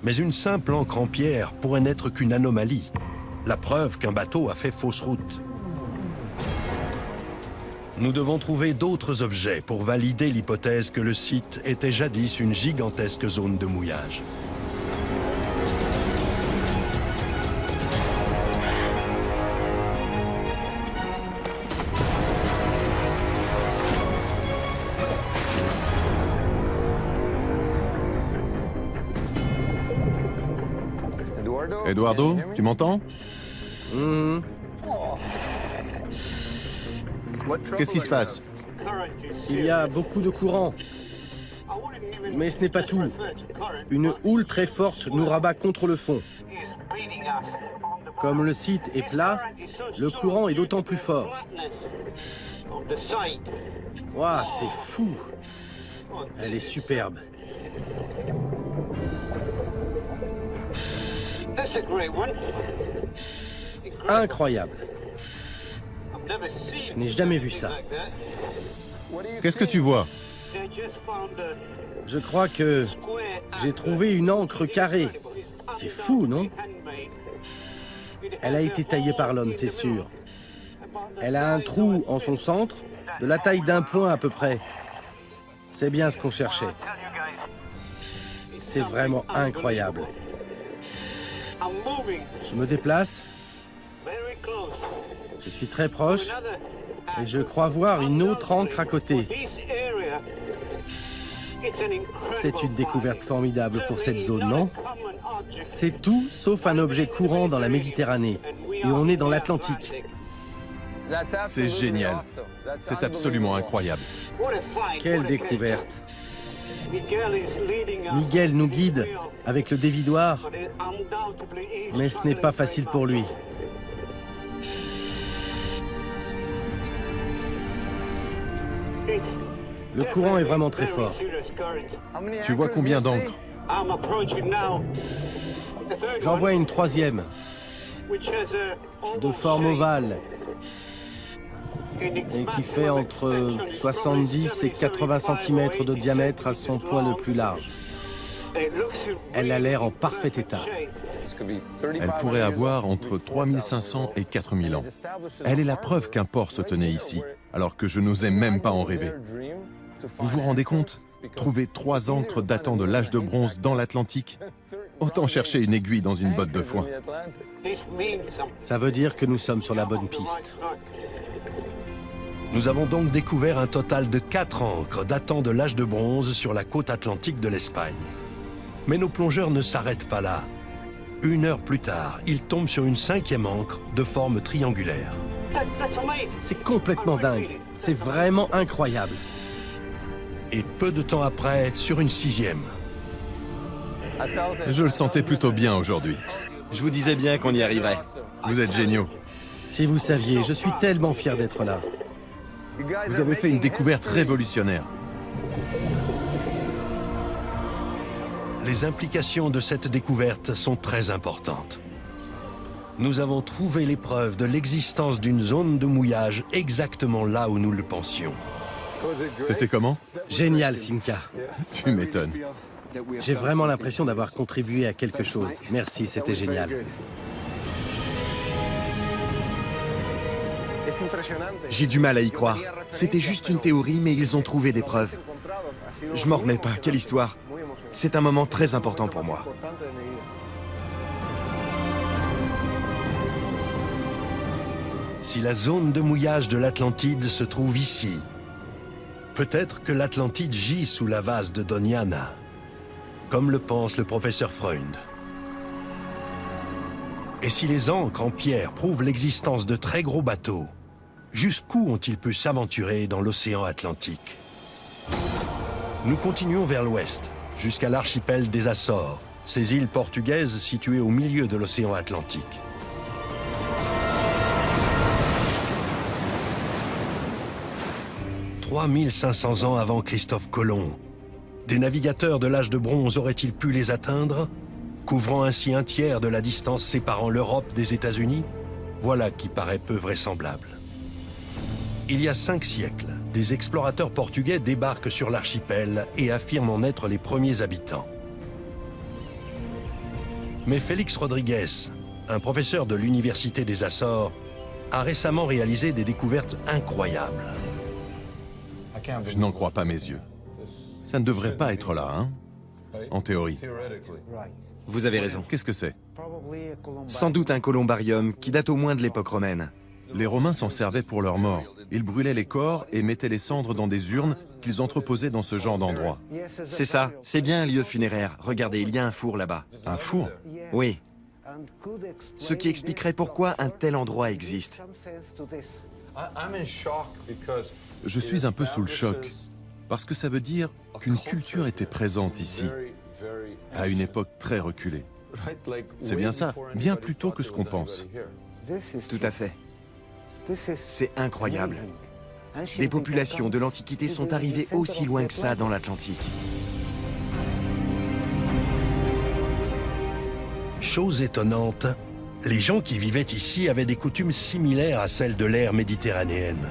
Mais une simple ancre en pierre pourrait n'être qu'une anomalie. La preuve qu'un bateau a fait fausse route. Nous devons trouver d'autres objets pour valider l'hypothèse que le site était jadis une gigantesque zone de mouillage. Eduardo, tu m'entends? Qu'est-ce qui se passe? Il y a beaucoup de courant. Mais ce n'est pas tout. Une houle très forte nous rabat contre le fond. Comme le site est plat, le courant est d'autant plus fort. Waouh, c'est fou! Elle est superbe. Incroyable. Je n'ai jamais vu ça. Qu'est-ce que tu vois? Je crois que j'ai trouvé une ancre carrée. C'est fou, non? Elle a été taillée par l'homme, c'est sûr. Elle a un trou en son centre, de la taille d'un point à peu près. C'est bien ce qu'on cherchait. C'est vraiment incroyable. Je me déplace. Je suis très proche. Et je crois voir une autre ancre à côté. C'est une découverte formidable pour cette zone, non? C'est tout sauf un objet courant dans la Méditerranée. Et on est dans l'Atlantique. C'est génial. C'est absolument incroyable. Quelle découverte! Miguel nous guide avec le dévidoir, mais ce n'est pas facile pour lui. Le courant est vraiment très fort. Tu vois combien d'encres? J'en vois une troisième. de forme ovale et qui fait entre 70 et 80 cm de diamètre à son point le plus large. Elle a l'air en parfait état. Elle pourrait avoir entre 3500 et 4000 ans. Elle est la preuve qu'un port se tenait ici, alors que je n'osais même pas en rêver. Vous vous rendez compte? Trouver 3 ancres datant de l'âge de bronze dans l'Atlantique? Autant chercher une aiguille dans une botte de foin. Ça veut dire que nous sommes sur la bonne piste. Nous avons donc découvert un total de 4 ancres datant de l'âge de bronze sur la côte atlantique de l'Espagne. Mais nos plongeurs ne s'arrêtent pas là. 1 heure plus tard, ils tombent sur une 5e ancre de forme triangulaire. C'est complètement dingue. C'est vraiment incroyable. Et peu de temps après, sur une 6e. Je le sentais plutôt bien aujourd'hui. Je vous disais bien qu'on y arriverait. Vous êtes géniaux. Si vous saviez, je suis tellement fier d'être là. Vous avez fait une découverte révolutionnaire. Les implications de cette découverte sont très importantes. Nous avons trouvé les preuves de l'existence d'une zone de mouillage exactement là où nous le pensions. C'était comment? Génial, Simca. Tu m'étonnes. J'ai vraiment l'impression d'avoir contribué à quelque chose. Merci, c'était génial. J'ai du mal à y croire. C'était juste une théorie, mais ils ont trouvé des preuves. Je m'en remets pas, quelle histoire. C'est un moment très important pour moi. Si la zone de mouillage de l'Atlantide se trouve ici, peut-être que l'Atlantide gît sous la vase de Doñana, comme le pense le professeur Freund. Et si les ancres en pierre prouvent l'existence de très gros bateaux, jusqu'où ont-ils pu s'aventurer dans l'océan Atlantique? Nous continuons vers l'ouest, jusqu'à l'archipel des Açores, ces îles portugaises situées au milieu de l'océan Atlantique. « 3500 ans avant Christophe Colomb, des navigateurs de l'âge de bronze auraient-ils pu les atteindre, couvrant ainsi un tiers de la distance séparant l'Europe des États-Unis? Voilà qui paraît peu vraisemblable. Il y a 5 siècles, des explorateurs portugais débarquent sur l'archipel et affirment en être les premiers habitants. Mais Félix Rodrigues, un professeur de l'Université des Açores, a récemment réalisé des découvertes incroyables. Je n'en crois pas mes yeux. Ça ne devrait pas être là, hein? En théorie. Vous avez raison. Qu'est-ce que c'est? Sans doute un columbarium qui date au moins de l'époque romaine. Les Romains s'en servaient pour leurs morts. Ils brûlaient les corps et mettaient les cendres dans des urnes qu'ils entreposaient dans ce genre d'endroit. C'est ça, c'est bien un lieu funéraire. Regardez, il y a un four là-bas. Un four? Oui. Ce qui expliquerait pourquoi un tel endroit existe. Je suis un peu sous le choc, parce que ça veut dire qu'une culture était présente ici, à une époque très reculée. C'est bien ça, bien plus tôt que ce qu'on pense. Tout à fait. C'est incroyable. Des populations de l'Antiquité sont arrivées aussi loin que ça dans l'Atlantique. Chose étonnante, les gens qui vivaient ici avaient des coutumes similaires à celles de l'ère méditerranéenne.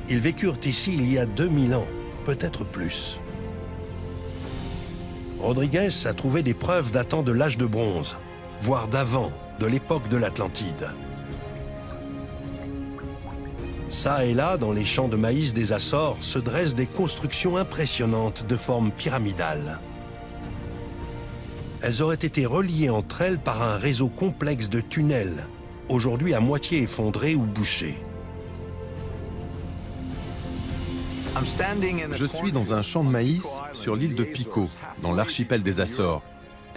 Ils vécurent ici il y a 2000 ans, peut-être plus. Rodrigues a trouvé des preuves datant de l'âge de bronze, voire d'avant, de l'époque de l'Atlantide. Ça et là, dans les champs de maïs des Açores, se dressent des constructions impressionnantes de forme pyramidale. Elles auraient été reliées entre elles par un réseau complexe de tunnels, aujourd'hui à moitié effondrés ou bouchés. Je suis dans un champ de maïs sur l'île de Pico, dans l'archipel des Açores,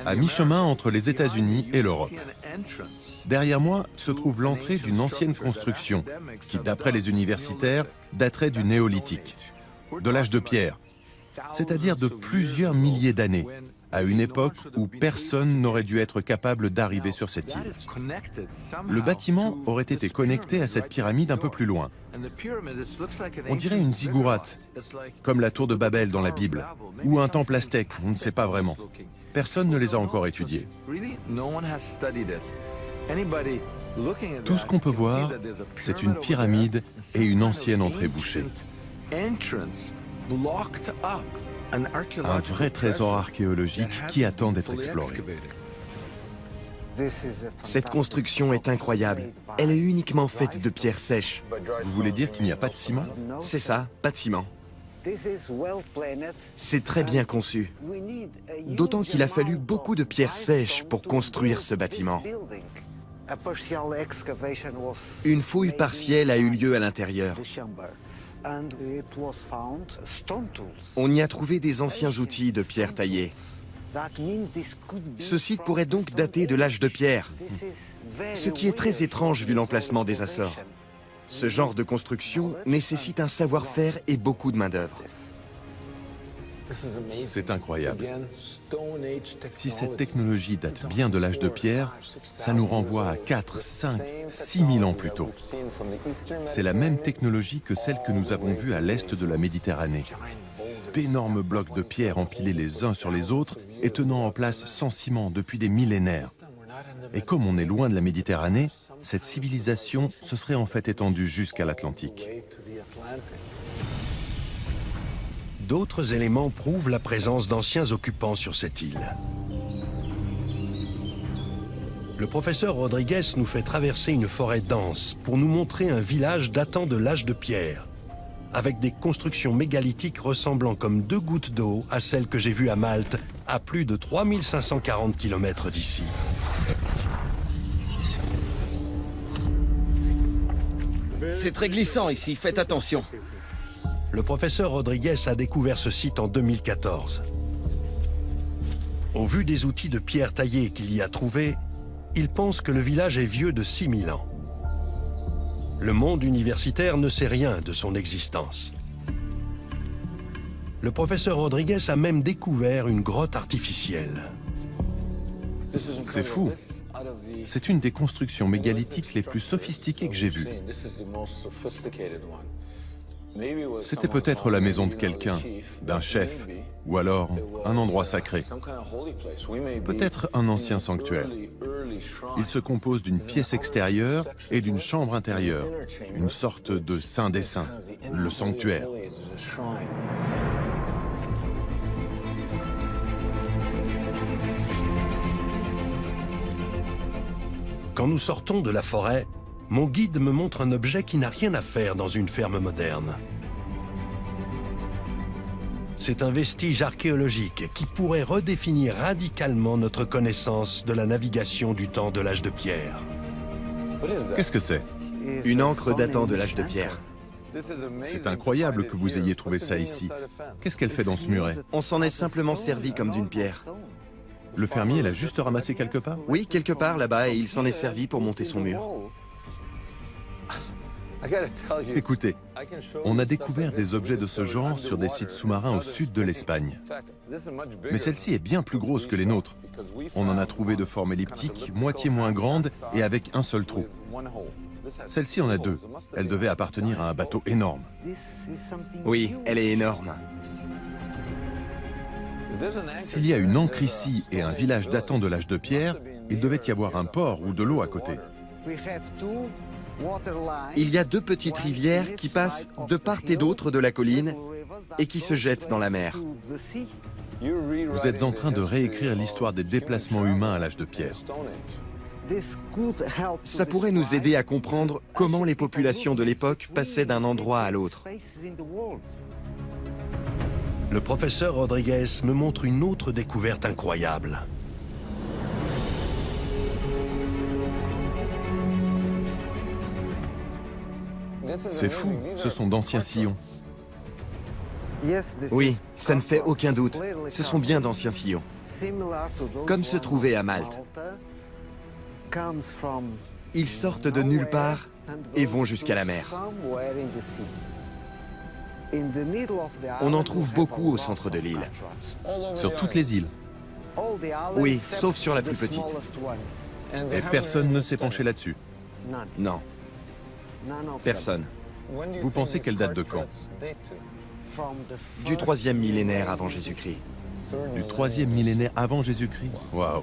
à mi-chemin entre les États-Unis et l'Europe. Derrière moi se trouve l'entrée d'une ancienne construction qui, d'après les universitaires, daterait du néolithique, de l'âge de pierre, c'est-à-dire de plusieurs milliers d'années, à une époque où personne n'aurait dû être capable d'arriver sur cette île. Le bâtiment aurait été connecté à cette pyramide un peu plus loin. On dirait une ziggourate, comme la tour de Babel dans la Bible, ou un temple aztèque, on ne sait pas vraiment. Personne ne les a encore étudiés. Tout ce qu'on peut voir, c'est une pyramide et une ancienne entrée bouchée. Un vrai trésor archéologique qui attend d'être exploré. Cette construction est incroyable. Elle est uniquement faite de pierres sèches. Vous voulez dire qu'il n'y a pas de ciment? C'est ça, pas de ciment. C'est très bien conçu. D'autant qu'il a fallu beaucoup de pierres sèches pour construire ce bâtiment. Une fouille partielle a eu lieu à l'intérieur. On y a trouvé des anciens outils de pierre taillée. Ce site pourrait donc dater de l'âge de pierre, ce qui est très étrange vu l'emplacement des Açores. Ce genre de construction nécessite un savoir-faire et beaucoup de main-d'œuvre. C'est incroyable. Si cette technologie date bien de l'âge de pierre, ça nous renvoie à 4, 5, 6 000 ans plus tôt. C'est la même technologie que celle que nous avons vue à l'est de la Méditerranée. D'énormes blocs de pierre empilés les uns sur les autres et tenant en place sans ciment depuis des millénaires. Et comme on est loin de la Méditerranée, cette civilisation se serait en fait étendue jusqu'à l'Atlantique. D'autres éléments prouvent la présence d'anciens occupants sur cette île. Le professeur Rodriguez nous fait traverser une forêt dense pour nous montrer un village datant de l'âge de pierre, avec des constructions mégalithiques ressemblant comme 2 gouttes d'eau à celles que j'ai vues à Malte, à plus de 3540 km d'ici. C'est très glissant ici, faites attention. Le professeur Rodriguez a découvert ce site en 2014. Au vu des outils de pierre taillée qu'il y a trouvés, il pense que le village est vieux de 6000 ans. Le monde universitaire ne sait rien de son existence. Le professeur Rodriguez a même découvert une grotte artificielle. C'est fou. C'est une des constructions mégalithiques les plus sophistiquées que j'ai vues. C'était peut-être la maison de quelqu'un, d'un chef, ou alors un endroit sacré. Peut-être un ancien sanctuaire. Il se compose d'une pièce extérieure et d'une chambre intérieure, une sorte de saint des saints, le sanctuaire. Quand nous sortons de la forêt, mon guide me montre un objet qui n'a rien à faire dans une ferme moderne. C'est un vestige archéologique qui pourrait redéfinir radicalement notre connaissance de la navigation du temps de l'âge de pierre. Qu'est-ce que c'est? Une ancre datant de l'âge de pierre. C'est incroyable que vous ayez trouvé ça ici. Qu'est-ce qu'elle fait dans ce muret? On s'en est simplement servi comme d'une pierre. Le fermier l'a juste ramassé quelque part? Oui, quelque part là-bas, et il s'en est servi pour monter son mur. Écoutez, on a découvert des objets de ce genre sur des sites sous-marins au sud de l'Espagne. Mais celle-ci est bien plus grosse que les nôtres. On en a trouvé de forme elliptique, moitié moins grande et avec un seul trou. Celle-ci en a 2. Elle devait appartenir à un bateau énorme. Oui, elle est énorme. S'il y a une ancre ici et un village datant de l'âge de pierre, il devait y avoir un port ou de l'eau à côté. Il y a 2 petites rivières qui passent de part et d'autre de la colline et qui se jettent dans la mer. Vous êtes en train de réécrire l'histoire des déplacements humains à l'âge de pierre. Ça pourrait nous aider à comprendre comment les populations de l'époque passaient d'un endroit à l'autre. Le professeur Rodriguez me montre une autre découverte incroyable. C'est fou, ce sont d'anciens sillons. Oui, ça ne fait aucun doute. Ce sont bien d'anciens sillons. Comme se trouvait à Malte. Ils sortent de nulle part et vont jusqu'à la mer. On en trouve beaucoup au centre de l'île. Sur toutes les îles. Oui, sauf sur la plus petite. Et personne ne s'est penché là-dessus. Non. Personne. Vous pensez qu'elle date de quand? Du 3e millénaire avant Jésus-Christ. Du 3e millénaire avant Jésus-Christ? Waouh!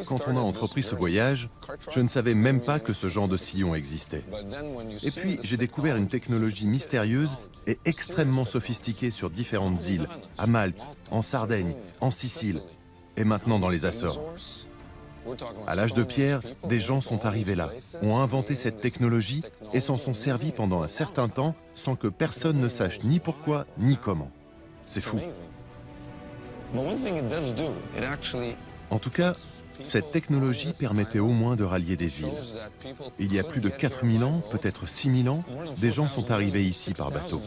Quand on a entrepris ce voyage, je ne savais même pas que ce genre de sillon existait. Et puis, j'ai découvert une technologie mystérieuse et extrêmement sophistiquée sur différentes îles, à Malte, en Sardaigne, en Sicile, et maintenant dans les Açores. À l'âge de pierre, des gens sont arrivés là, ont inventé cette technologie et s'en sont servis pendant un certain temps sans que personne ne sache ni pourquoi ni comment. C'est fou. En tout cas, cette technologie permettait au moins de rallier des îles. Il y a plus de 4000 ans, peut-être 6000 ans, des gens sont arrivés ici par bateau.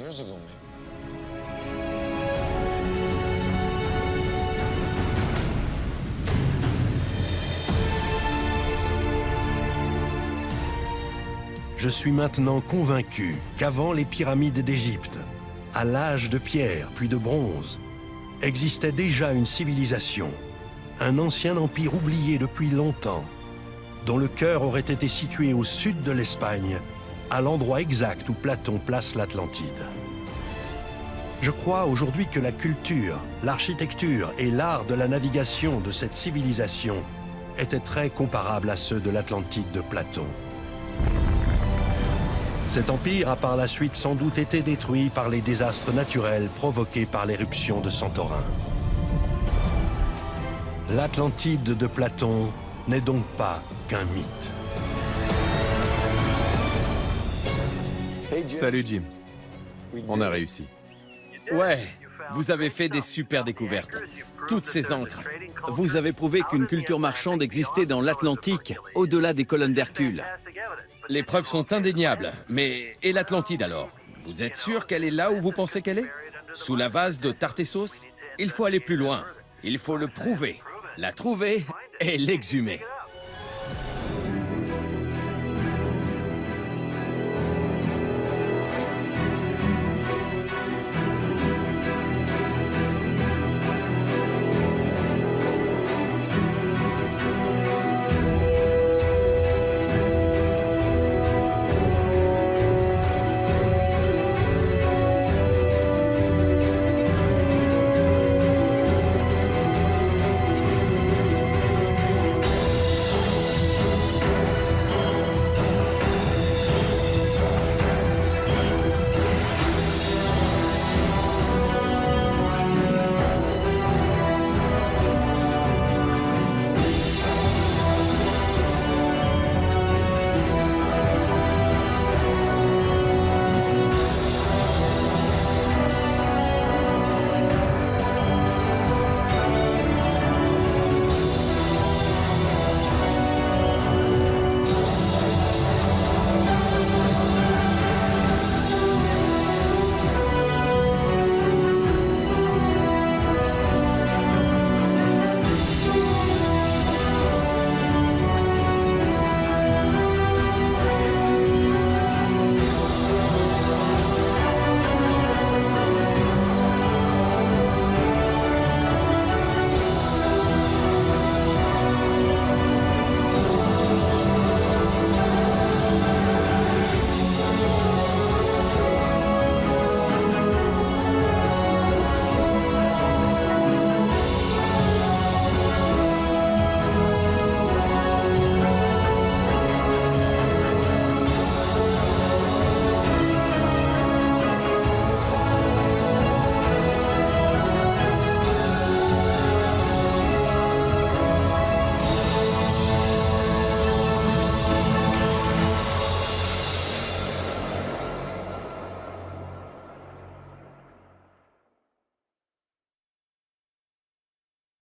Je suis maintenant convaincu qu'avant les pyramides d'Égypte, à l'âge de pierre puis de bronze, existait déjà une civilisation, un ancien empire oublié depuis longtemps, dont le cœur aurait été situé au sud de l'Espagne, à l'endroit exact où Platon place l'Atlantide. Je crois aujourd'hui que la culture, l'architecture et l'art de la navigation de cette civilisation étaient très comparables à ceux de l'Atlantide de Platon. Cet empire a par la suite sans doute été détruit par les désastres naturels provoqués par l'éruption de Santorin. L'Atlantide de Platon n'est donc pas qu'un mythe. Salut Jim. On a réussi. Ouais, vous avez fait des super découvertes. Toutes ces encres. Vous avez prouvé qu'une culture marchande existait dans l'Atlantique, au-delà des colonnes d'Hercule. Les preuves sont indéniables, mais et l'Atlantide alors? Vous êtes sûr qu'elle est là où vous pensez qu'elle est? Sous la vase de Tartessos? Il faut aller plus loin. Il faut le prouver, la trouver et l'exhumer.